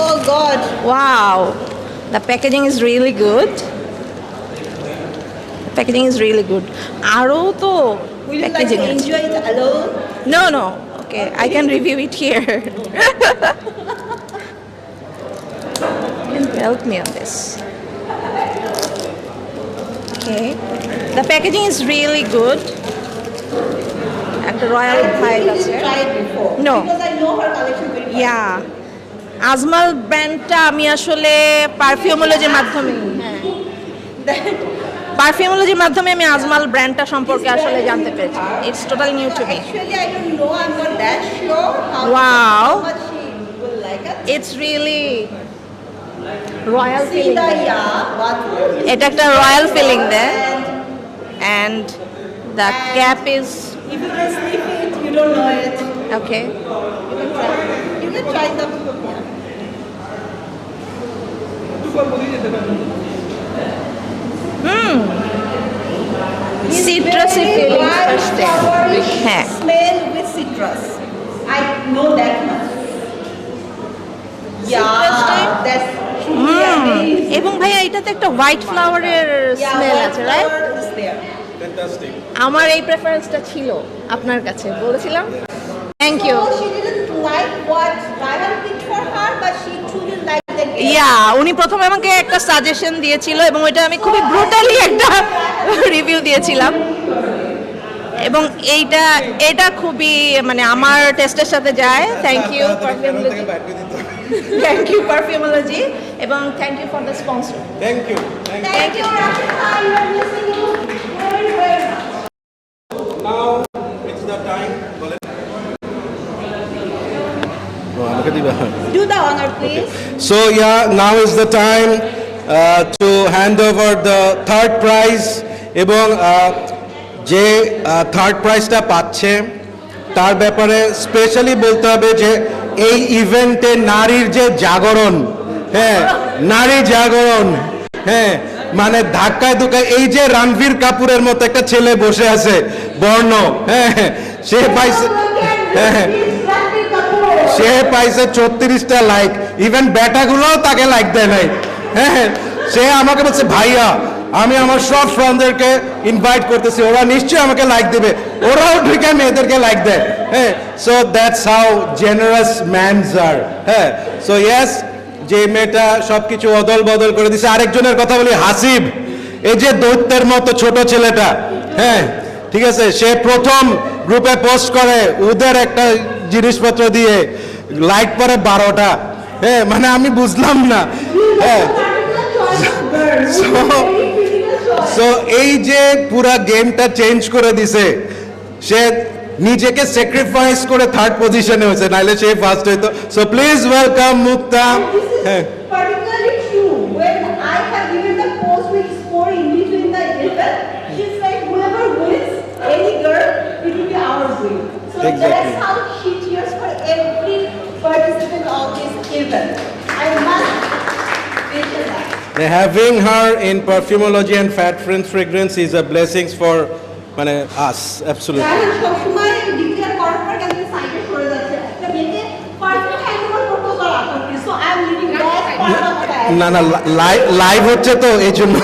Oh God. Wow, the packaging is really good. The packaging is really good. Aro to Will you like to packaging. enjoy it alone? No, no. Okay, I can review it here. You can help me on this. Okay, the packaging is really good. একটা royal file I আছে। didn't try it before. No. Because I know her collection very well. ইয়া আজমাল ব্র্যান্ডটা আমি আসলে পারফিউমোলজির মাধ্যমে পারফিউমোলজির মাধ্যমে আমি আজমাল ব্র্যান্ডটা সম্পর্কে আসলে জানতে পেরেছি। It's totally new to me. Actually, I don't know. I'm not that sure Wow. how much she will like it. It's really royal See feeling. the bathroom. এটা একটা রয়্যাল ফিলিং দেয় and the cap is If you can sniff it, you don't know it. ওকে। You can try the yeah. Citrusy feeling আসছে। হ্যাঁ Smell with citrus. I know that much. Citrus type? Yeah, that's should be amazing. এবং ভাইয়া এটাতে একটা white ফ্লাওয়ারের Yeah, smell white আছে right? flower is there. Fantastic. আমার এই প্রেফারেন্সটা ছিল আপনার কাছে বলেছিলাম। Thank you. So she didn't like what Ryan picked for her, but she truly liked the gift. ইয়া উনি প্রথমে আমাকে একটা সাজেশন দিয়েছিল এবং ওইটা আমি খুবই ব্রুটালি একটা রিভিউ দিয়েছিলাম এবং এটা খুবই মানে আমার টেস্টের সাথে যায়। Thank you Perfumology, thank you Perfumology এবং thank you for the sponsor. Thank you. Thank you, Rafika. You are listening very well. Now it's the time. Do the honor, please. So yeah, now is the time to hand over the third prize এবং যে third প্রাইজটা পাচ্ছে তার ব্যাপারে specially বলতে হবে যে এই ইভেন্টে নারীর যে জাগরণ, হ্যাঁ নারী জাগরণ, হ্যাঁ মানে ধাক্কায় ধুকায় এই যে রণবীর কাপুরের মতো একটা ছেলে বসে আছে বর্ণ, হ্যাঁ সে পাইছে, হ্যাঁ সে পাইছে 34টা লাইক, ইভেন ব্যাটাগুলোও তাকে লাইক দেয় নাই। হ্যাঁ সে আমাকে বলছে ভাইয়া আমি আমার সব ফ্রেন্ডদেরকে ইনভাইট করতেছি, ওরা নিশ্চয়ই আমাকে লাইক দেবে, ওরাও ঢুকে মেয়েদেরকে লাইক দেয়। হ্যাঁ so that's how generous man's are. হ্যাঁ সো ইয়েস, যে মেয়েটা সব কিছু অদল বদল করে দিছে। আরেকজনের কথা বলি, হাসিব, এই যে দৈত্যের মতো ছোট ছেলেটা, হ্যাঁ ঠিক আছে, সে প্রথম গ্রুপে পোস্ট করে ওদের একটা জিনিসপত্র দিয়ে লাইক পরে 12টা। হ্যাঁ মানে আমি বুঝলাম না। হ্যাঁ সো এই যে পুরা গেমটা চেঞ্জ করে দিছে, সে নিজেকে স্যাক্রিফাইস করে থার্ড পজিশনে হয়েছে, নাইলে সে ফার্স্ট হইতো। সো প্লিজ ওয়েলকাম মুক্তা। হ্যাঁ Particularly true. When I have given the post with score in between the event, she's like, whoever wins, any girl, it will be our win. So Exactly. that's how she cheers for every participant of this event. I must mention that. Having her in Perfumology and Fat Friends Fragrance is a blessings for মানে us, absolutely. Raihan সবসময় declare করার পর কেন সাইডে সরে যাচ্ছে, একটা মেয়েকে পারফিউম হ্যান্ডওভার করতে পারা আপত্তি। So I am living that part of that. না না লাইভ হচ্ছে তো এই জন্য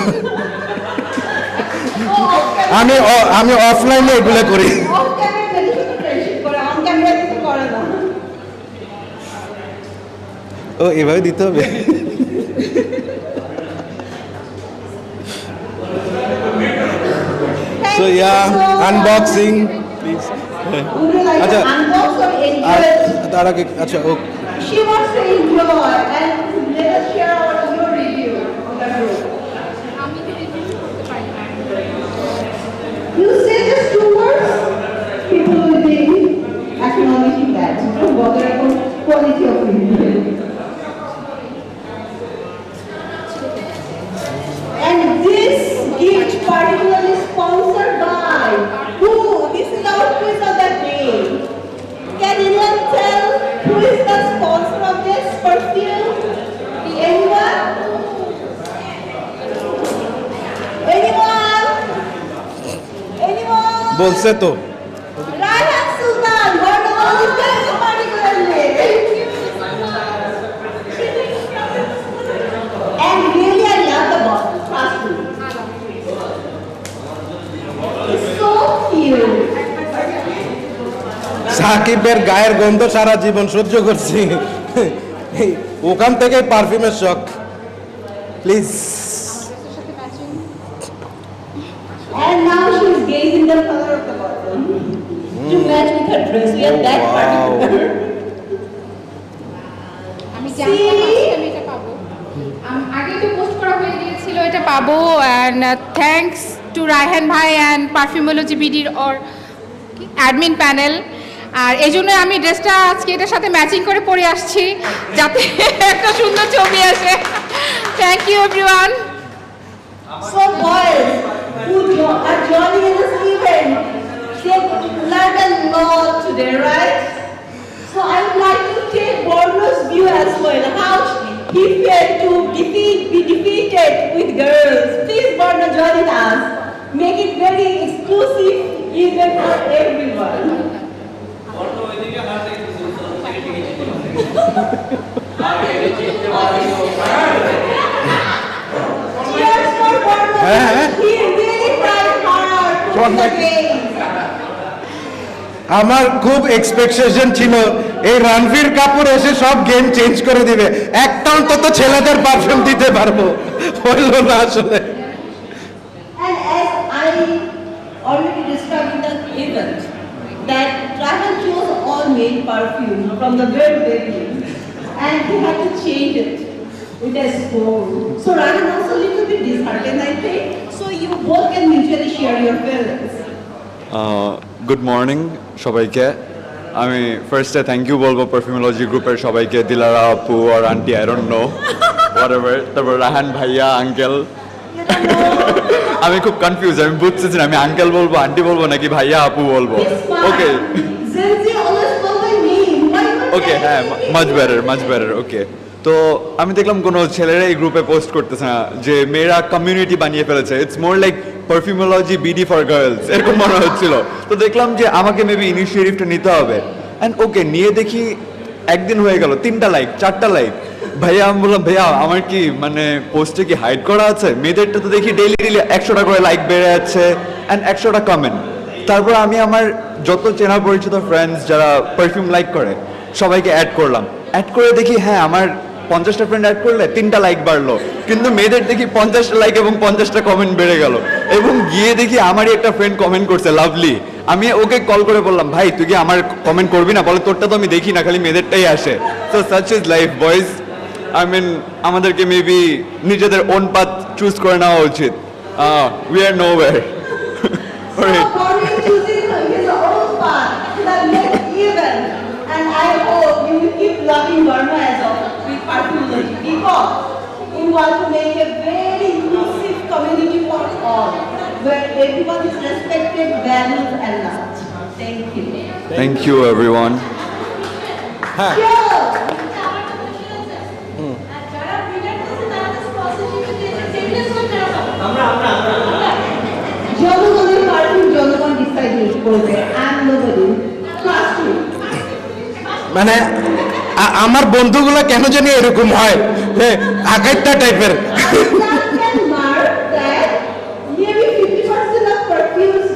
আমি অফলাইনে এগুলো করি। অফ ক্যামেরা মেডিসিন ফ্রেন্ডশিপ করে, অন ক্যামেরা কিছু করে না। ও এভাবে দিতে হবে। So yeah, unboxing please. Would you like আচ্ছা to unbox or R enjoy? তার আগে আচ্ছা ও She wants to enjoy and let us share your review on the group. আমি তো রিভিউ করতে পারি না। You say just 2 words, people will be acknowledging that. Don't bother about quality of review. And this gift particularly sponsored by who? This is our quiz of the day. Can anyone tell who is the sponsor of this perfume? Anyone? Anyone? Anyone? বলছে তো Rayhan Sultan, one of the particularly. সাকিবের গায়ের গন্ধ সারা জীবন সহ্য করছি, এই ওখান থেকে পারফিউমের শখ। Please. And now she's gazing the color of the bottle to match with her dress. We are that particular. আমি জানতাম আজকে আমি এটা পাবো। আগে তো পোস্ট করা হয়ে গিয়েছিল, এটা পাবো। অ্যান্ড থ্যাঙ্কস টু রায়হান ভাই অ্যান্ড পারফিউমোলজি বিডির অর অ্যাডমিন প্যানেল। আর এই জন্য আমি ড্রেসটা আজকে এটার সাথে ম্যাচিং করে পরে আসছি, যাতে একটা সুন্দর ছবি আসে। Thank you everyone. So boys who are joining in this event, they've learned a lot today, right? So I would like to take Borno's view as well, how he felt to be defeated with girls. Please Borno, join us. Make it very exclusive event for everyone. Cheers for Borno. He really tried hard to win the game. আমার খুব expectation ছিল এই রণবীর কাপুর এসে সব game change করে দিবে, একটা অন্তত ছেলেদের পারফিউম দিতে পারবো, হইলো না আসলে। And as I already described in the event, that Rahul chose all male perfume from the very beginning, and he had to change it with a score. So Rahul was a little bit disheartened, I think. So you both can mutually share your feelings. Good morning সবাইকে। আমি ফার্স্টে thank you বলবো পারফিউমোলজি গ্রুপের সবাইকে, দিলারা আপু আর aunty, I don't know whatever, তারপর রাহান ভাইয়া, আঙ্কেল। আমি খুব কনফিউজ, আমি বুঝতেছি না আমি আঙ্কেল বলবো, আন্টি বলবো নাকি ভাইয়া আপু বলবো। ওকে Zenzi always call my name. Why not? ওকে, হ্যাঁ, মাচ বেটার। ওকে, তো আমি দেখলাম কোনো ছেলেরা এই গ্রুপে পোস্ট করতেছে না, যে মেয়েরা কমিউনিটি বানিয়ে ফেলেছে, it's more like পারফিউমোলজি BD for girls, এরকম মনে হচ্ছিল। তো দেখলাম যে আমাকে মেবি ইনিশিয়েটিভটা নিতে হবে, অ্যান্ড ওকে নিয়ে দেখি একদিন হয়ে গেল 3টা লাইক 4টা লাইক। ভাইয়া আমি বললাম ভাইয়া আমার কি মানে পোস্টে কি হাইড করা আছে? মেয়েদেরটা তো দেখি ডেইলি 100টা করে লাইক বেড়ে যাচ্ছে অ্যান্ড 100টা কমেন্ট। তারপর আমি আমার যত চেনা পরিচিত ফ্রেন্ডস যারা পারফিউম লাইক করে সবাইকে অ্যাড করলাম, অ্যাড করে দেখি হ্যাঁ আমার 50টা ফ্রেন্ড অ্যাড করলে 3টা লাইক বাড়লো, কিন্তু মেয়েদের দেখি 50টা লাইক এবং 50টা কমেন্ট বেড়ে গেল। এবং গিয়ে দেখি আমারই একটা ফ্রেন্ড কমেন্ট করছে লাভলি, আমি ওকে কল করে বললাম ভাই তুই কি আমার কমেন্ট করবি না? বলে তোরটা তো আমি দেখি না, খালি মেয়েদেরটাই আসে। So such is life boys. I mean আমাদেরকে মেবি নিজেদের ওন পাথ চুজ করে নেওয়া উচিত। We are nowhere. So Borno is choosing his own path to the next event, and I hope you will keep loving Borno as well with Parfumology, because we want to make a very inclusive community for all, where everyone is respected, valued, and loved. Thank you. Thank you everyone. Cheers! জনগণের perfume জনগণ decide করবে, and nobody. Trust me. মানে আমার বন্ধুগুলো কেন জানি এরকম হয়, আগাইটা টাইপের। That can mark that maybe 50% of perfumes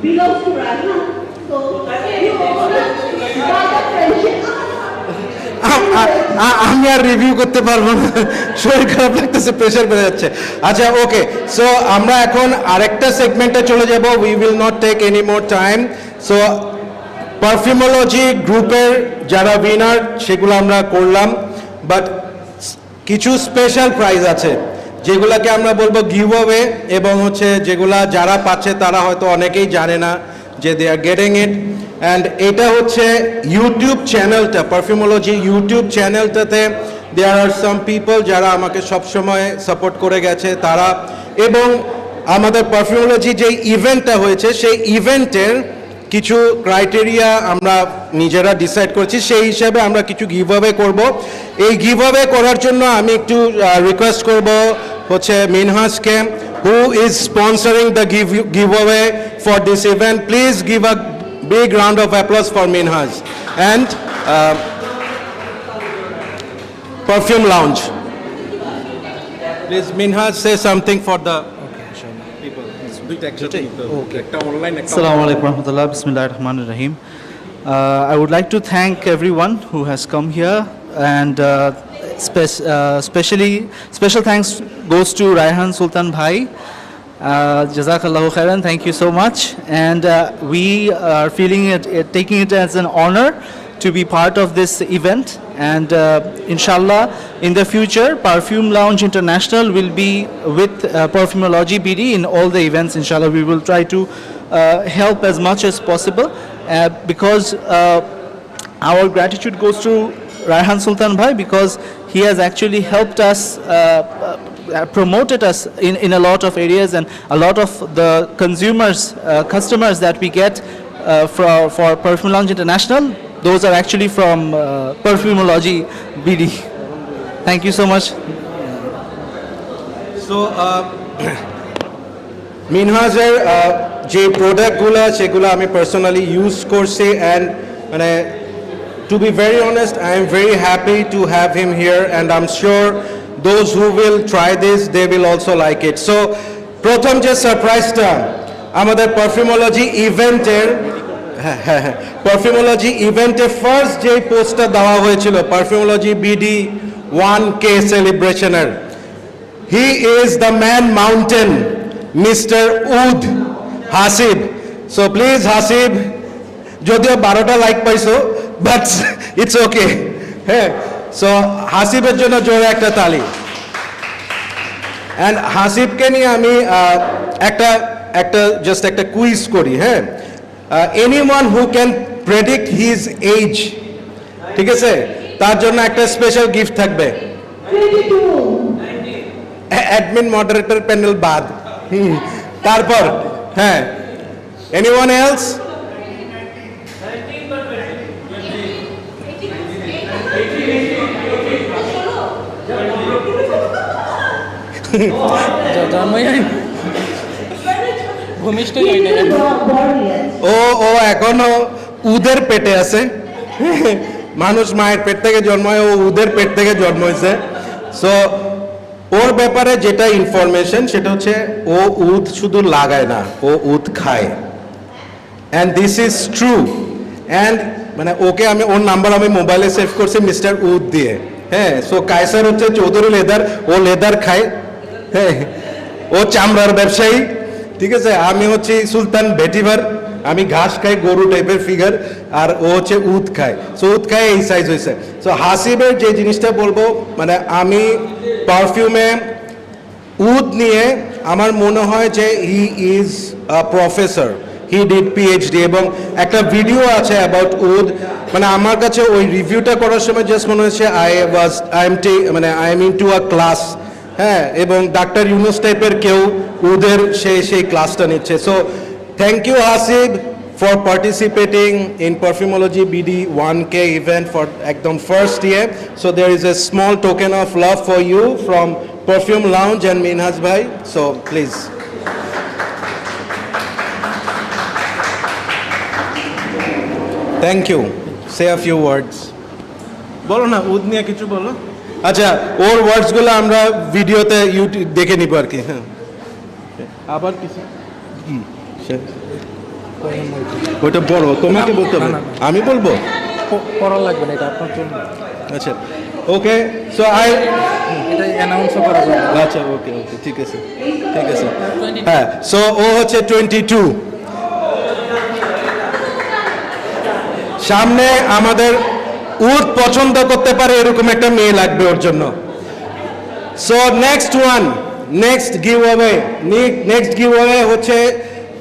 belongs to Rahul. So you buy the friendship. আমি আর রিভিউ করতে পারবো না, শরীর খারাপ লাগতেছে, প্রেশার বেড়ে যাচ্ছে। আচ্ছা ওকে, সো আমরা এখন আরেকটা সেগমেন্টে চলে যাব, we will not take any more time. So perfumology গ্রুপের যারা উইনার সেগুলো আমরা করলাম, বাট কিছু স্পেশাল প্রাইজ আছে যেগুলোকে আমরা বলবো গিভ অ্যাওয়ে, এবং হচ্ছে যেগুলা যারা পাচ্ছে তারা হয়তো অনেকেই জানে না যে দে আর গেটিং ইট। অ্যান্ড এটা হচ্ছে ইউটিউব চ্যানেলটা, পারফিউমোলজি ইউটিউব চ্যানেলটাতে দেয়ার আর সাম পিপল যারা আমাকে সবসময় সাপোর্ট করে গেছে তারা, এবং আমাদের পারফিউমোলজি যে ইভেন্টটা হয়েছে সেই ইভেন্টের কিছু ক্রাইটেরিয়া আমরা নিজেরা ডিসাইড করেছি, সেই হিসাবে আমরা কিছু গিভ অ্যাওয়ে করব। এই গিভ অ্যাওয়ে করার জন্য আমি একটু রিকোয়েস্ট করব হচ্ছে মিনহাজকে, who is sponsoring the giveaway for this event. Please give a big round of applause for Minhaj and Perfume Lounge. Please Minhaj say something for the people. আসসালামু আলাইকুম রহমতুল্লাহ, বিসমিল্লাহির রহমানির রহিম। I would like to thank everyone who has come here, and special thanks goes to Raihan Sultan Bhai. Jazakallahu khairan, thank you so much. And we are feeling taking it as an honor to be part of this event. And inshallah, in the future, Perfume Lounge International will be with Perfumology BD in all the events. Inshallah, we will try to help as much as possible, because our gratitude goes to Raihan Sultan Bhai, because he has actually helped us, promoted us in a lot of areas, and a lot of the customers that we get for Perfume Lounge International, those are actually from Perfumology BD. Thank you so much. So মিনহাজের যে প্রোডাক্টগুলো সেগুলো আমি personally use করছি, অ্যান্ড মানে to be very honest, I am very happy to have him here, and I'm sure those who will try this, they will also like it. So প্রথম যে সারপ্রাইজটা আমাদের পারফিউমোলজি ইভেন্টে ফার্স্ট যে পোস্টটা দেওয়া হয়েছিল পারফিউমোলজি বিডি 1K সেলিব্রেশনের, he is the man mountain, mister উদ হাসিব। সো প্লিজ হাসিব, যদিও 12টা লাইক পাইছো, বাট ইটস ওকে। হ্যাঁ, সো হাসিবের জন্য জোরে একটা তালি। অ্যান্ড হাসিবকে নিয়ে আমি একটা কুইজ করি। হ্যাঁ, anyone who can predict his age, ঠিক আছে, তার জন্য একটা স্পেশাল গিফট থাকবে, অ্যাডমিন মডারেটর প্যানেল বাদ। তারপর হ্যাঁ, এনিওয়ান এলস? ও এখনো উদের পেটে আছে। মানুষ মায়ের পেট থেকে জন্মায়, ও উদের পেট থেকে জন্ম হয়েছে। সো ওর ব্যাপারে যেটা ইনফরমেশন সেটা হচ্ছে ও উদ শুধু লাগায় না, ও উদ খায়, and this is true. And মানে ওকে আমি, ওর নাম্বার আমি মোবাইলে সেভ করছি মিস্টার উদ দিয়ে। হ্যাঁ, সো কায়সার হচ্ছে চৌধুরী লেদার, ও লেদার খায়। হ্যাঁ, ও চামড়ার ব্যবসায়ী, ঠিক আছে। আমি হচ্ছে সুলতান ভেটিভার, আমি ঘাস খাই, গরু টাইপের ফিগার, আর ও হচ্ছে উদ খায়। সো উদ খায় এই সাইজ হয়েছে। সো হাসিবের যে জিনিসটা বলবো, মানে আমি পারফিউমে উদ নিয়ে আমার মনে হয় যে he is a professor, he did PhD, এবং একটা ভিডিও আছে অ্যাবাউট উদ। মানে আমার কাছে ওই রিভিউটা করার সময় জাস্ট মনে হচ্ছে I am into a class. হ্যাঁ, এবং ডাক্তার ইউনুস টাইপের কেউ উদের সেই ক্লাসটা নিচ্ছে। So thank you Hasib for participating in Perfumology BD 1K event for ekdom first year. So there is a small token of love for you from Perfume Lounge and Minhaj bhai. So please. Thank you. Say a few words. বলো না, উদ নিয়ে কিছু বলো। আচ্ছা, ওর ওয়ার্ডসগুলো আমরা ভিডিওতে YouTube দেখে নিব আর কি। হ্যাঁ, আবার কিছু ওইটা বলো, তোমাকে বলতে হবে, আমি বলবো? করা লাগবে না, এটা আপনার জন্য। আচ্ছা, ওকে। সো এটা অ্যানাউন্সও করা যাবে। আচ্ছা, ওকে, ঠিক আছে। হ্যাঁ, সো ও হচ্ছে 22। সামনে আমাদের উদ পছন্দ করতে পারে এরকম একটা মেয়ে লাগবে ওর জন্য। সো নেক্সট গিভ অ্যাওয়ে হচ্ছে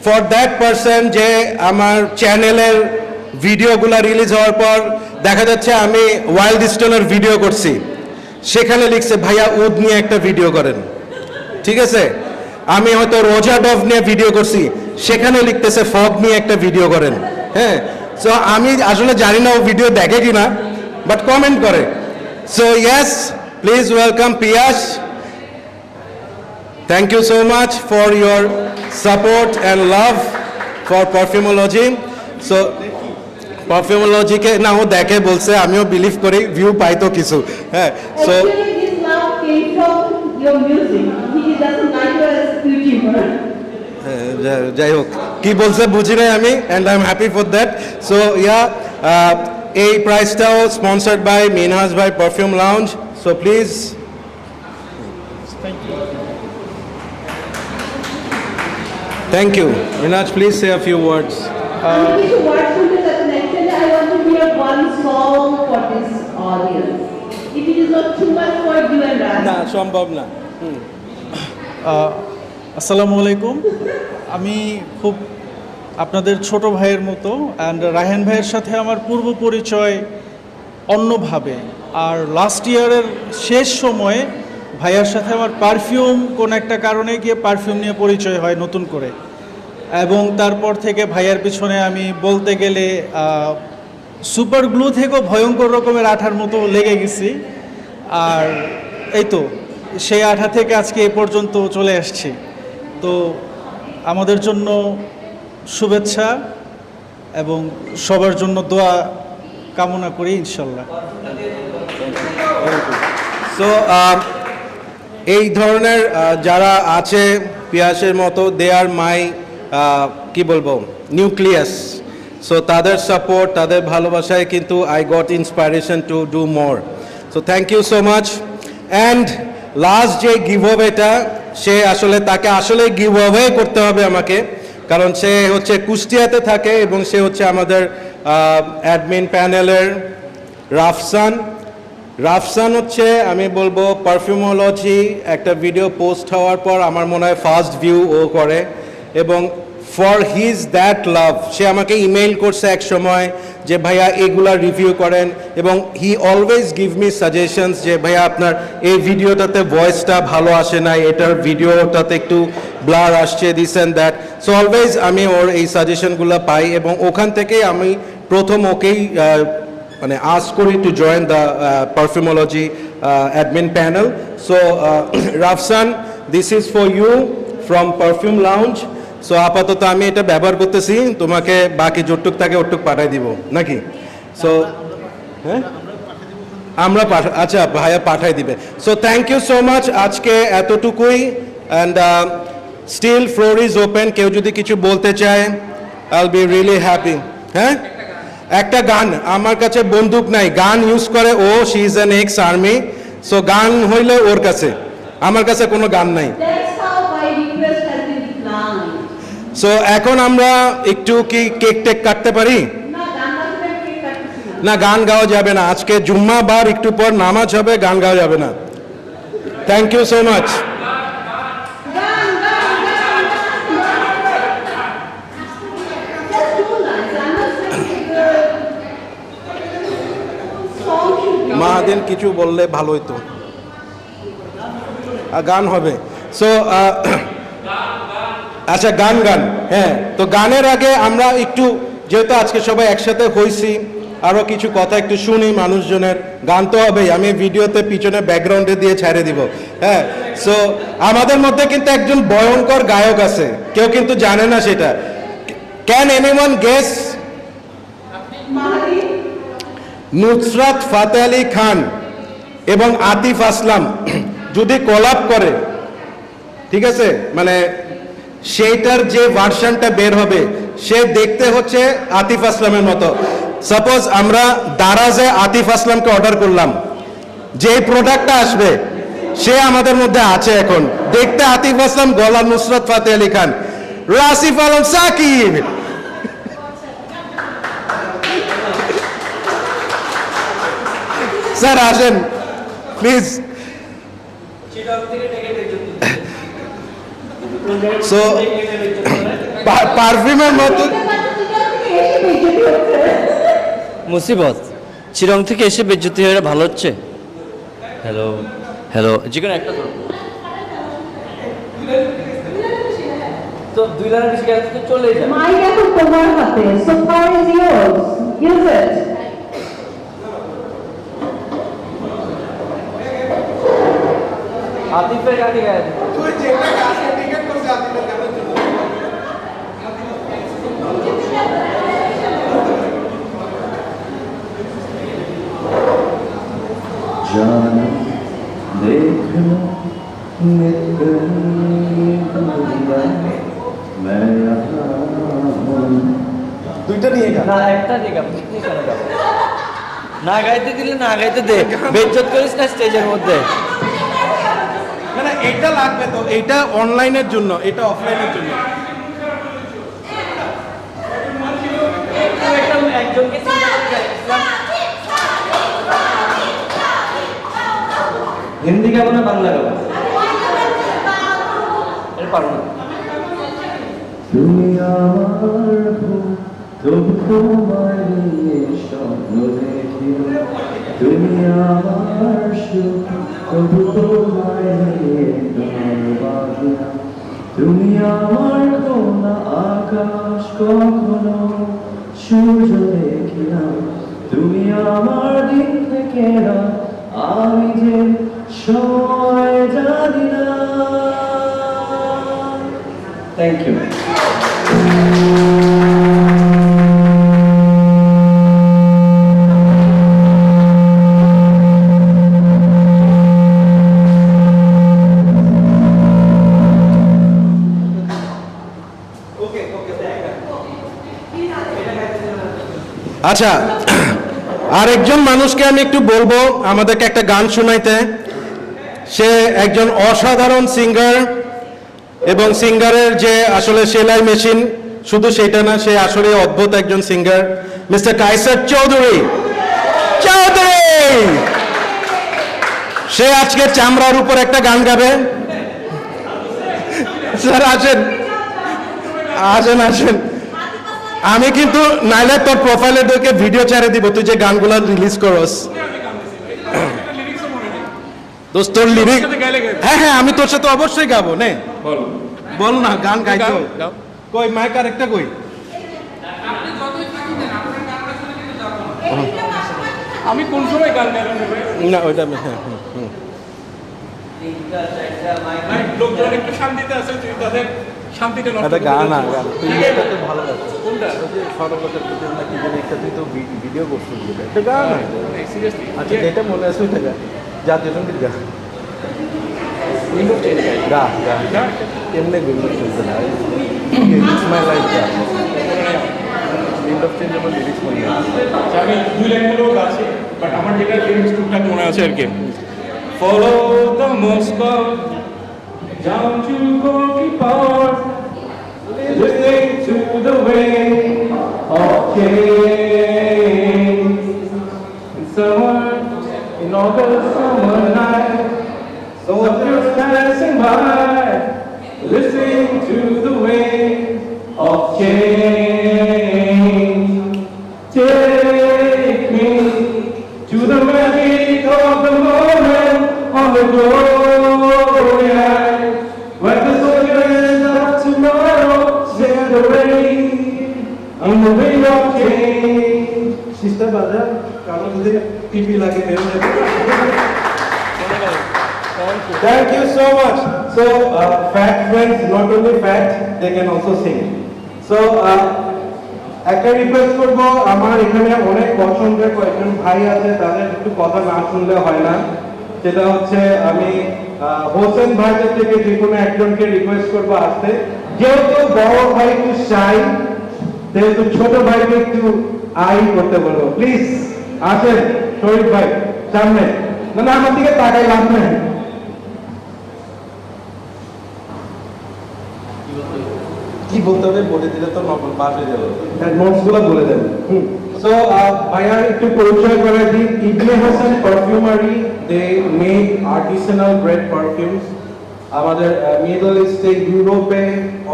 ফর দ্যাট পারসন যে আমার চ্যানেলের ভিডিওগুলো রিলিজ হওয়ার পর দেখা যাচ্ছে আমি ওয়াইল্ড স্টোনের ভিডিও করছি, সেখানে লিখছে ভাইয়া উদ নিয়ে একটা ভিডিও করেন, ঠিক আছে। আমি হয়তো রোজা ডভ নিয়ে ভিডিও করছি, সেখানে লিখতেছে ফগ নিয়ে একটা ভিডিও করেন। হ্যাঁ, সো আমি আসলে জানি না ও ভিডিও দেখে কিনা, বাট কমেন্ট করে। So yes, please welcome Piyas. Thank you so much for your support and love for Perfumology. So Perfumology কে না ও দেখে বলছে, আমিও বিলিভ করি, ভিউ পাই তো কিছু। হ্যাঁ, সো যাই হোক, কি বলছে বুঝি নাই আমি, and I am happy for that. So yeah, এই প্রাইজটাও স্পন্সার্ড বাই মিনহাজ ভাই perfume lounge, so please. Thank you. Minhaj, please say a few words. কিছু ওয়ার্ড শুনতে চাচ্ছেন। Actually, I want to hear one song for this audience. If it is not too much for you and us. না, সম্ভব না। আসসালামু আলাইকুম। আমি খুব আপনাদের ছোট ভাইয়ের মতো, অ্যান্ড রায়হান ভাইয়ের সাথে আমার পূর্ব পরিচয় অন্যভাবে, আর লাস্ট ইয়ারের শেষ সময়ে ভাইয়ার সাথে আমার পারফিউম কোন একটা কারণে গিয়ে পারফিউম নিয়ে পরিচয় হয় নতুন করে, এবং তারপর থেকে ভাইয়ার পিছনে আমি বলতে গেলে সুপার গ্লু থেকেও ভয়ঙ্কর রকমের আঠার মতো লেগে গেছি। আর এই তো সেই আঠা থেকে আজকে এ পর্যন্ত চলে আসছি। তো আমাদের জন্য শুভেচ্ছা এবং সবার জন্য দোয়া কামনা করি ইনশাল্লাহ। সো এই ধরনের যারা আছে পিয়াসের মতো, দে আর মাই কি বলবো নিউক্লিয়াস। সো তাদের সাপোর্ট, তাদের ভালোবাসায় কিন্তু I got inspiration to do more. So thank you so much. And last যে গিভ অ্যাওয়েটা, সে আসলে তাকে আসলে গিভ অ্যাওয়ে করতে হবে আমাকে, কারণ সে হচ্ছে কুষ্টিয়াতে থাকে এবং সে হচ্ছে আমাদের অ্যাডমিন প্যানেলের রাফসান। রাফসান হচ্ছে আমি বলবো পারফিউমোলজি একটা ভিডিও পোস্ট হওয়ার পর আমার মনে হয় ফার্স্ট ভিউ ও করে, এবং ফর হিজ দ্যাট লাভ সে আমাকে ইমেইল করছে এক সময় যে ভাইয়া এগুলা রিভিউ করেন, এবং he always give me suggestions যে ভাইয়া আপনার এই ভিডিওটাতে ভয়েসটা ভালো আসে নাই, এটার ভিডিওটাতে একটু ব্লার আসছে, this and that. So always আমি ওর এই সাজেশনগুলো পাই, এবং ওখান থেকেই আমি প্রথম ওকেই মানে আস্ক করি to join the perfumology admin panel. So Rafsan, this is for you from perfume lounge. So আপাতত আমি এটা ব্যবহার করতেছি, তোমাকে বাকি যতটুক থাকে ওটুক পাঠাই দিব নাকি? সো হ্যাঁ আমরা আচ্ছা ভাইয়া পাঠাই দিবে। So thank you so much, আজকে এতটুকুই। And still floor is open, কেউ যদি কিছু বলতে চায় I will be really happy. হ্যাঁ, একটা গান, আমার কাছে বন্দুক নাই, গান ইউজ করে ও, she is an ex army. So gun হইলে ওর কাছে, আমার কাছে কোনো গান নাই। That's how my request has been declined. So এখন আমরা একটু কি কেক টেক কাটতে পারি? না, গান গাওয়া যাবে না আজকে, জুম্মা বার, একটু পর নামাজ হবে, গান গাওয়া যাবে না। Thank you so much. Mahadin কিছু বললে ভালো হইতো, গান হবে। সো আচ্ছা গান, হ্যাঁ। তো গানের আগে আমরা একটু, যেহেতু আজকে সবাই একসাথে হয়েছি, আরও কিছু কথা একটু শুনি মানুষজনের। গান তো হবেই, আমি ভিডিওতে পিছনে ব্যাকগ্রাউন্ডে দিয়ে ছেড়ে দিব। হ্যাঁ, সো আমাদের মধ্যে কিন্তু একজন ভয়ঙ্কর গায়ক আছে, কেউ কিন্তু জানে না সেটা। Can anyone guess? Nusrat Fateh Ali Khan এবং আতিফ আসলাম যদি কোলাপ করে, ঠিক আছে, মানে সেইটার যে ভার্সনটা বের হবে সে দেখতে হচ্ছে আতিফ আসলামের মতো। সাপোজ আমরা দারাজে আতিফ আসলামকে অর্ডার করলাম, যে প্রোডাক্টটা আসবে সে আমাদের মধ্যে আছে এখন, দেখতে আতিফ আসলাম, গলা নুসরাত ফাতে আলী খান, রাসিফ আলম সাকিব। স্যার আসেন প্লিজ। সো পারফিউমের মতো মুসিবত, চিরং থেকে এসে বেজ্জতি হয়ে ভালো হচ্ছে। হ্যালো হ্যালো, যেখানে একটা তো 2 লাইনের বেশি গান তো চলে যায়। মাইক এখন তোমার হাতে, so far is yours. Use it. আতিফের গানই গায়। তুই যেটা গাছে টিকেট করছিস আতিফের গানের জন্য। जाना देखना मैं यहाँ हूँ দুইটা নিয়ে গা না একটা দিয়ে গাবো, তুমি কেন গাবো? না গাইতে দিলে না গাইতে দে, বেজ্জত করিস না স্টেজের মধ্যে। না না এটা লাগবে তো, এটা অনলাইনের জন্য, এটা অফলাইনের জন্য। একজনকে চিন্তা করে গাইছিলাম। হিন্দি গাবো না বাংলা গাবো? এটা পারবো না। তুমি আমার ভুল, তবু তোমায় নিয়ে স্বপ্ন দেখি। তুমি আমার সুখ, তবু তোমায় নিয়ে গান বাঁধি। তুমি আমার খোলা আকাশ, কখনো সূর্য দেখি না। তুমি আমার দিন থেকে না, আমি যে সময় জানি না। Thank you. আচ্ছা, আরেকজন মানুষকে আমি একটু বলবো আমাদেরকে একটা গান শোনাইতে। সে একজন অসাধারণ সিঙ্গার, এবং সিঙ্গারের যে আসলে সেলাই মেশিন শুধু সেটা না, সে আসলে অদ্ভুত একজন সিঙ্গার, মিস্টার কায়সার চৌধুরী। সে আজকে চামড়ার উপর একটা গান গাবে। স্যার আসেন আসেন আসেন। আমি কিন্তু নাইলে তোর প্রোফাইলে ঢুকে ভিডিও ছেড়ে দিব, তুই যে গানগুলো রিলিজ করস। তোর লিরিক, হ্যাঁ হ্যাঁ আমি তোর সাথে অবশ্যই গাবো। নে বল না, গান গাইতে কই মাইক আরেকটা কই। আমি কোন সময় গান গাইলাম না ওইটা হ্যাঁ লোকজন একটু শান্তিতে আছে, তুই তাদের শান্তিটা নষ্ট একটা গান না গান তুই ঠিক আছে। এটা তো ভালো লাগছে কোনটা ওই যে সরবতের ভিতরে না কি জানি একটা তুই তো ভিডিও করছিস যেটা এটা গান না সিরিয়াসলি আচ্ছা যেটা মনে আছে ওইটা গান জাতীয় সঙ্গীত গান গা গা কেমনে গুলো চলতে না ইটস মাই লাইফ গা এন্ড অফ চেঞ্জ আমার লিরিক্স মনে আছে আমি দুই লাইনগুলো গাছি, বাট আমার যেটা লিরিক্স টুকটাক মনে আছে আর কি। Follow the Moscow down to Gorky Park, listening to the wind of change. In summer, in August summer night, soldiers passing by, listening to the wind of change. Take me to the magic of the moment on the glory eye, where the soldiers of tomorrow sail away on the wind of change. Sister বাজার কারণ যদি TV লাগে বের হয়ে যাবে। Thank you so much. So, fat friends, not only fat, they can also sing. So, একটা request করব, আমার এখানে অনেক পছন্দের কয়েকজন ভাই আছে, তাদের একটু কথা না শুনলে হয় না। সেটা হচ্ছে আমি হোসেন ভাইদের থেকে যে কোনো একজনকে রিকোয়েস্ট করব আসতে। যেহেতু বড় ভাই একটু শাই, সেহেতু ছোট ভাইকে একটু আই করতে বলবো। প্লিজ আসেন শরীফ ভাই সামনে। না না আমার দিকে তাকাই লাভ নেই। কি বলতে হবে বলে দিলে তো নকল পাস হয়ে যাবে, নোটস গুলো বলে দেন। সো ভাইয়া একটু পরিচয় করে দিই। Ibne Hasan perfumery, they make artisanal grade perfumes. আমাদের মিডল ইস্টে, ইউরোপে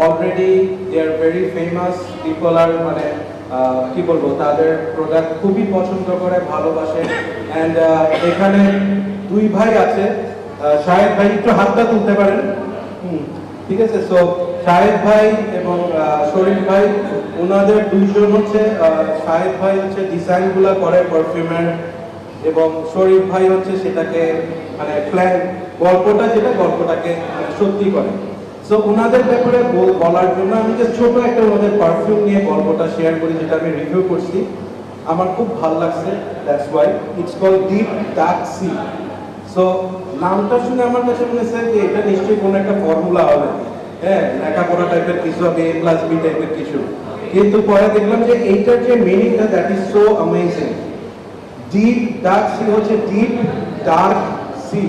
already they are very famous. People are মানে কি বলবো, তাদের প্রোডাক্ট খুবই পছন্দ করে, ভালোবাসে। অ্যান্ড এখানে দুই ভাই আছে, শাহেদ ভাই একটু হাতটা তুলতে পারেন, ঠিক আছে? সো শাহেদ ভাই এবং শরীফ ভাই, ওনাদের দুইজন হচ্ছে, শাহেদ ভাই হচ্ছে ডিজাইনগুলো করে পারফিউমের, এবং শরীফ ভাই হচ্ছে সেটাকে মানে প্ল্যান গল্পটা, যেটা গল্পটাকে মানে সত্যি করে। সো ওনাদের ব্যাপারে বলার জন্য আমি যে ছোট একটা ওনাদের পারফিউম নিয়ে গল্পটা শেয়ার করি, যেটা আমি রিভিউ করছি, আমার খুব ভালো লাগছে। That's why it's called deep dark sea. So নামটা শুনে আমার কাছে মনে হচ্ছে যে এটা নিশ্চয়ই কোনো একটা ফর্মুলা হবে, হ্যাঁ, লেখাপড়া টাইপের কিছু হবে, A+B টাইপের কিছু। কিন্তু পরে দেখলাম যে এইটার যে মিনিংটা that is so amazing. Deep dark sea হচ্ছে ডিপ ডার্ক সি,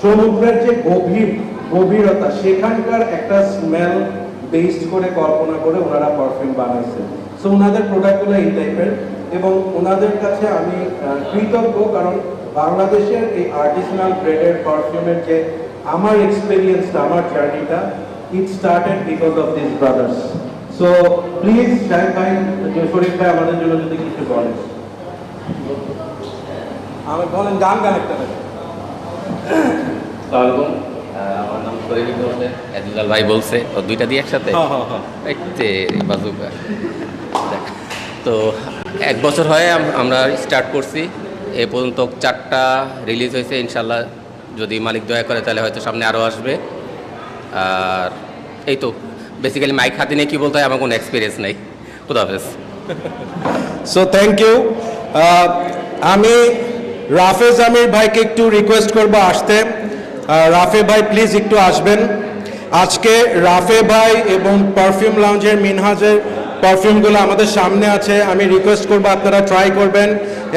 সমুদ্রের যে গভীরতা সেখানকার একটা স্মেল বেসড করে কল্পনা করে ওনারা পারফিউম বানাইছেন। সো ওনাদের প্রোডাক্টগুলো এই টাইপের, এবং ওনাদের কাছে আমি কৃতজ্ঞ, কারণ বাংলাদেশের এই আর্টিসানাল গ্রেডের পারফিউমের যে আমার এক্সপেরিয়েন্সটা, আমার জার্নিটা, it started because of this brothers. So please Shahid ভাই, শরীফ ভাই আমাদের জন্য যদি কিছু বলেন। আমি বলেন গান একটা আসসালামু আমার নাম শরীফ হোসেন, এজুজাল ভাই বলছে ও দুইটা দিয়ে একসাথে বাজুকা। তো 1 বছর হয় আমরা স্টার্ট করছি, এ পর্যন্ত 4টা রিলিজ হয়েছে। ইনশাল্লাহ যদি মালিক দয়া করে তাহলে হয়তো সামনে আরও আসবে। আর এই তো বেসিক্যালি মাইক হাতে নিয়ে কী বলতে হয় আমার কোনো এক্সপিরিয়েন্স নেই। খুদা হাফেজ। So thank you. আমি রাফেজ আমির ভাইকে একটু রিকোয়েস্ট করবো আসতে। রাফে ভাই প্লিজ একটু আসবেন। আজকে রাফে ভাই এবং পারফিউম লাউঞ্জের মিনহাজের পারফিউমগুলো আমাদের সামনে আছে, আমি রিকোয়েস্ট করবো আপনারা ট্রাই করবেন।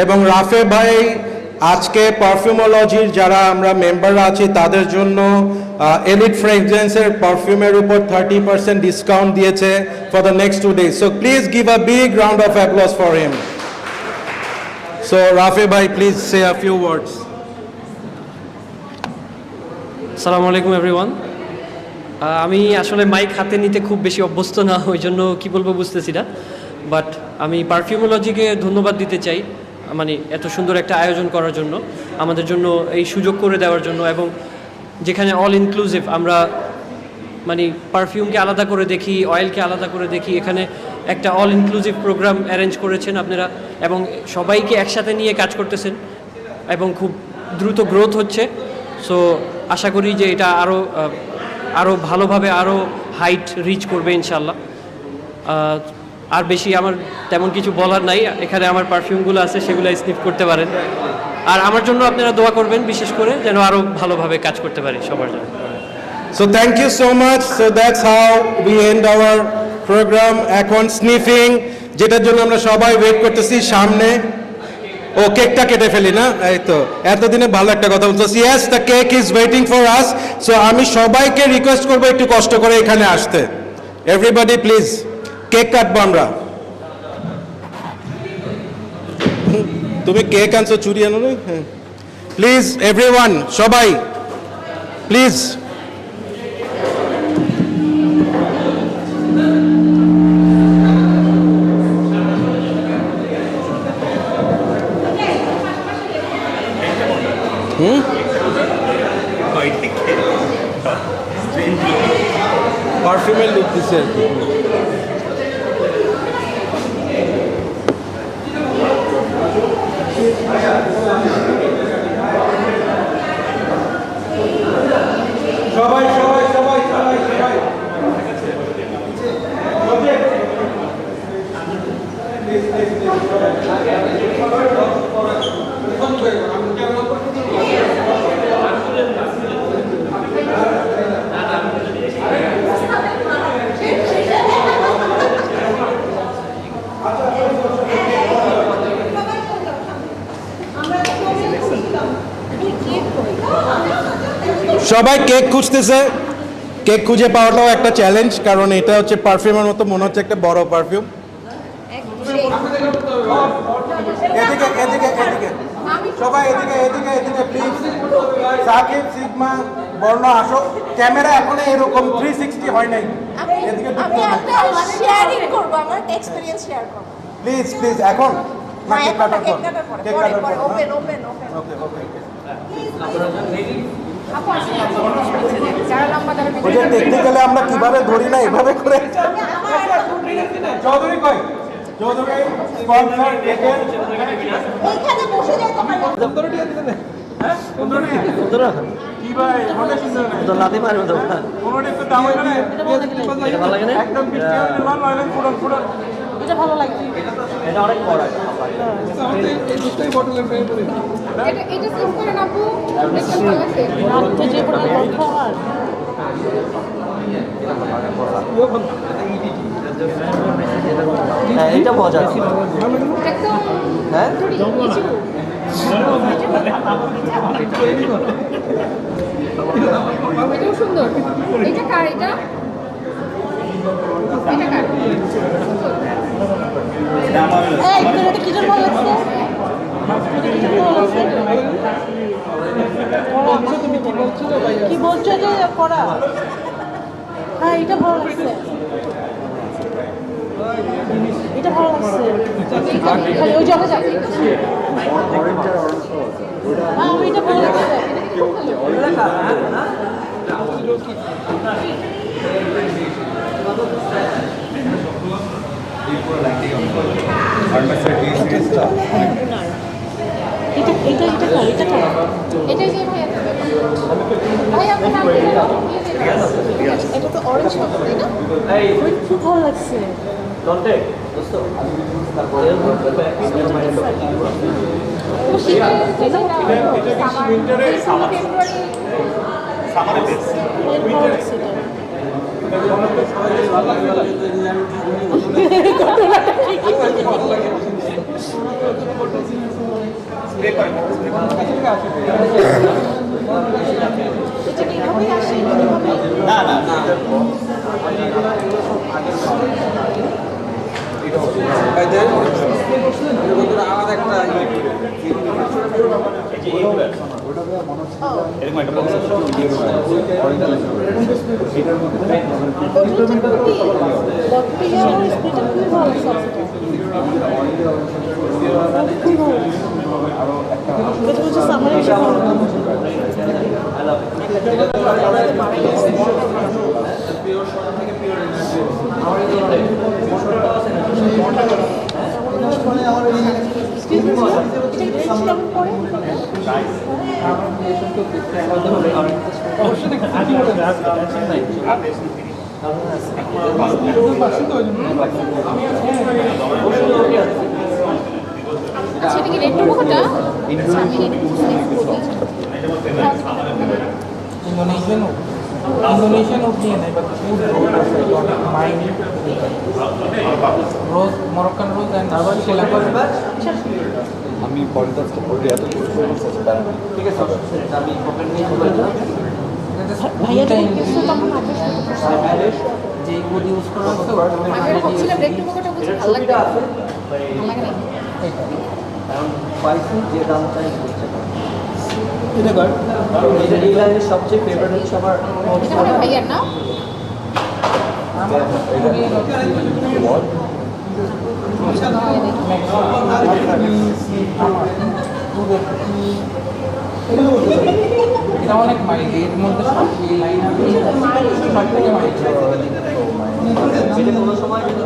এবং রাফে ভাই আজকে পারফিউমোলজির যারা আমরা মেম্বাররা আছি তাদের জন্য এলিট ফ্রেগরেন্সের পারফিউমের উপর 30% ডিসকাউন্ট দিয়েছে for the next 2 days. So please give a big round of applause for him. So Rafi bhai, please say a few words. আসসালামু আলাইকুম এভরিওয়ান। আমি আসলে মাইক হাতে নিতে খুব বেশি অভ্যস্ত না, ওই জন্য কী বলবো বুঝতেছি না। বাট আমি পারফিউমোলজিকে ধন্যবাদ দিতে চাই, মানে এত সুন্দর একটা আয়োজন করার জন্য, আমাদের জন্য এই সুযোগ করে দেওয়ার জন্য, এবং যেখানে অল ইনক্লুসিভ, আমরা মানে পারফিউমকে আলাদা করে দেখি, অয়েলকে আলাদা করে দেখি, এখানে একটা অল ইনক্লুসিভ প্রোগ্রাম অ্যারেঞ্জ করেছেন আপনারা, এবং সবাইকে একসাথে নিয়ে কাজ করতেছেন, এবং খুব দ্রুত গ্রোথ হচ্ছে। সো আশা করি যে এটা আরও ভালোভাবে আরও হাইট রিচ করবে ইনশাল্লাহ। আর বেশি আমার তেমন কিছু বলার নাই, এখানে আমার পারফিউমগুলো আছে, সেগুলো স্নিফ করতে পারেন। আর আমার জন্য আপনারা দোয়া করবেন, বিশেষ করে যেন আরও ভালোভাবে কাজ করতে পারি সবার জন্য। So thank you so much. So that's how we end our program. এখন স্নিফিং, যেটার জন্য আমরা সবাই ওয়েট করতেছি সামনে। ও কেকটা কেটে ফেলি না, এই তো এতদিনে ভালো একটা কথা বলছো। Yes, the cake is waiting for us. So আমি সবাইকে রিকোয়েস্ট করবো একটু কষ্ট করে এখানে আসতে। এভরিবডি প্লিজ, কেক কাটবো আমরা। তুমি কেক আনছো, চুরি আনো না? প্লিজ এভরিওয়ান, সবাই প্লিজ। পারফিউমের লুক দিচ্ছে আর কি। সবাই সবাই সবাই সবাই সবাই সবাই কেক খুঁজতেছে। কেক খুঁজে পাওয়াটাও একটা চ্যালেঞ্জ, কারণ এটা হচ্ছে পারফিউমের মতো মনে হচ্ছে একটা বড় পারফিউম। এদিকে এদিকে এদিকে সবাই, এদিকে এদিকে এদিকে প্লিজ। সাকিব, সিগমা, বর্ণ আসো। ক্যামেরা এখন এরকম 360 হয় নাই। এদিকে আমি একটা শেয়ারিং করব, আমার এক্সপেরিয়েন্স শেয়ার করব। প্লিজ প্লিজ, এখন না কেক কাটার পর? কেক কাটার পর ওপেন ওপেন ওপেন। ওকে ওকে। ওই যে টেকনিক্যালি আমরা কিভাবে ধরি না, এভাবে করে। চৌধুরী কই? চৌধুরী স্পন্সর কেকের এইখানে বসে যাই তোমার। হ্যাঁ 15 কি ভাই, মনে সুন্দর না তো লাতে মারবে তো কোনটা একটু দাম হয় না। এটা ভালো লাগে না, একদম বৃষ্টি হলে লাল লাল ফুরন ফুরন। এটা ভালো লাগে, এটা অনেক বড় একটা এটা সিম করে নাবু, দেখতে ভালো লাগছে। রাতে যে পড়া কথা আর হ্যাঁ এটা মজার। একদম হ্যাঁ কিছু এটাও সুন্দর। এটা কার? এটা এটা কার? এটা কি জন্য ভালো লাগছে? কি বলছো যে করা? হ্যাঁ এটা ভালো লাগছে, এটা ভালো লাগছে। খালি ওই জায়গা যাবে। হ্যাঁ ওইটা ভালো লাগছে। এটা এটা এটা কার? এটা কার? এটাই যে ভাই একটা ব্যাপার। ভাই আপনার নাম কি? এটা তো অরেঞ্জ হবে তাই না? ওই খুব ভালো লাগছে। তো সেটা যেটা ফেব্রুয়ারি ভালো লাগছে এটা। এটা কি এভাবেই আসে? না না আলাদা একটা এরকম একটা আচ্ছা এটা কি রেট্রো মুখটা? Indonesian opinion, but food mine rose, Moroccan rose and Sri Lankan. আমি পরে তো পড়ে এত ঠিক আছে আমি পকেট নিয়ে ভাইয়া যে গুড ইউজ করা হতো আমি ভাবছিলাম রেট্রো মুখটা বুঝতে ভালো লাগে। ভালো লাগে না? কারণ পাইছি যে দাম চাই এটা কর। এটা এই লাইনের সবচেয়ে ফেভারিট হচ্ছে আমার এটা মানে ভাইয়ার না? এটা অনেক মাইল এর মধ্যে সব লাইন আছে সব থেকে মাইল এটা কোনো সময় কিন্তু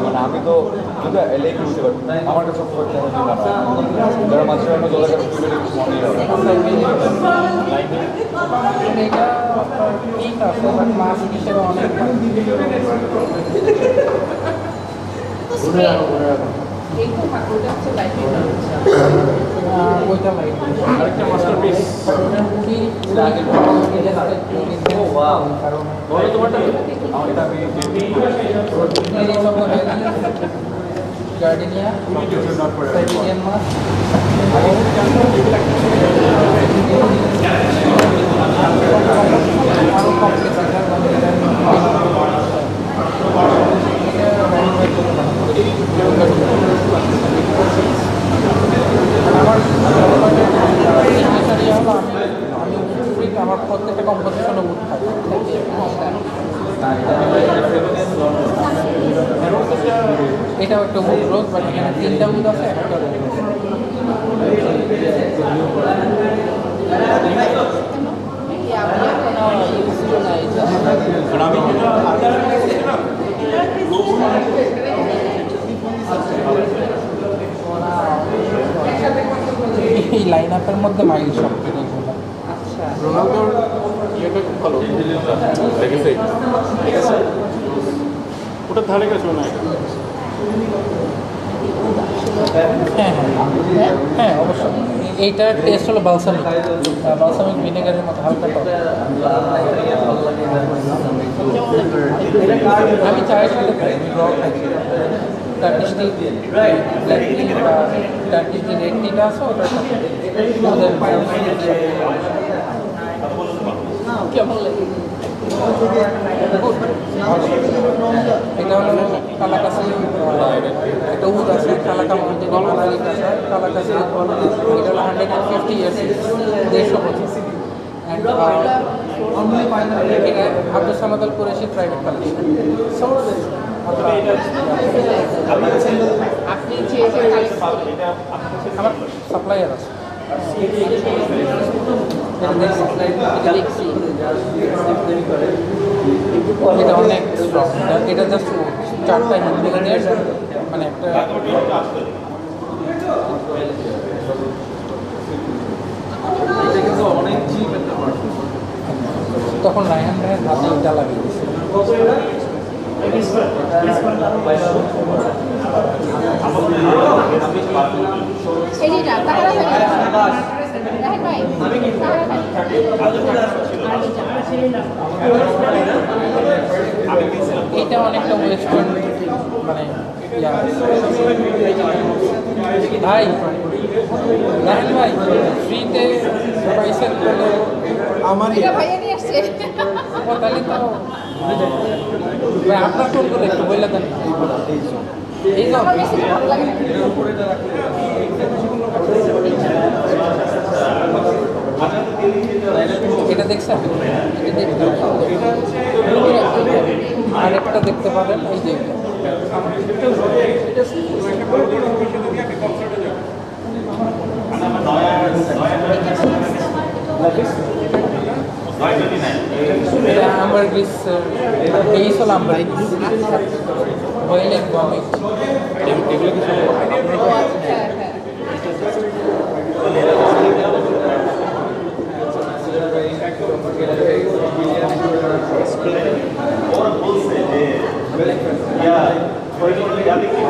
মানে আমি তো কিন্তু এলেই বুঝতে পারবো আমার কাছে যারা মাঝে মাঝে দলের কাছে মনেই হবে এটা ঠিক আছে বাট মাছ হিসেবে অনেক এইটা ঠাকুরটা হচ্ছে লাইফ। ওইটা লাইক আরেকটা মাস্টারপিস খুবই লাগে ও ওয়াও কারণ বলো তোমারটা আমারটা আমি গার্ডেনিয়া সাইবেরিয়ান মাছ আরো কমপ্লেক্স আমার প্রত্যেকটা কম্পোজিশনে উঠ থাকে এটাও একটা উড রোজ বাট এখানে তিনটা উড আছে একটা এই লাইন আপের মধ্যে মাইল সব থেকে আচ্ছা রোনালদোর ইয়েটা খুব ভালো দেখেছে ওটা ধারে গেছে না হ্যাঁ হ্যাঁ হ্যাঁ অবশ্যই এইটার টেস্ট হলো বালসামিক ভিনেগারের মতো হালকা টক। আমি চায়ের সাথে খাই, আমি র খাই। টার্কিশ টি, ব্ল্যাক টি বা টার্কিশ যে রেড টিটা আছে ওটার সাথে কেমন লাগে? এটা হলো কালাকাসি, একটা উদ আছে কালাকা মাউন্টেন মানালি কাছে কালাকাসি। এটা হলো 150 ইয়ার্স, 150 বছর। এটা আব্দুল সামাদ আল কুরেশি প্রাইভেট কালেকশন। আপনি যে আমার সাপ্লায়ার আছে, দেখছি এটা অনেক স্ট্রং। এটা জাস্ট 4টা হিন্দি মানে একটা অনেক চিপ একটা তখন রায়হান ভাইয়ের হাতে এটা লাগিয়ে দিচ্ছে। এইটা তাহলে ভাই এটা অনেকটা ওয়েস্টার্ন মানে ভাই রায়হান ভাই ফ্রিতে পয়সা করলে আমার ভাইয়া নিয়ে আসছে। তাহলে তো ভাই আপনার ফোন করে একটু বললে দেন এই যাও। আমার বেশি ভালো লাগে না। এটা দেখছেন, আরেকটা দেখতে পাবেন এই যে আমার গ্রিস বেস হলো আমার বয়েলের বমিট। এগুলো কিছু ওরা বলছে যে কি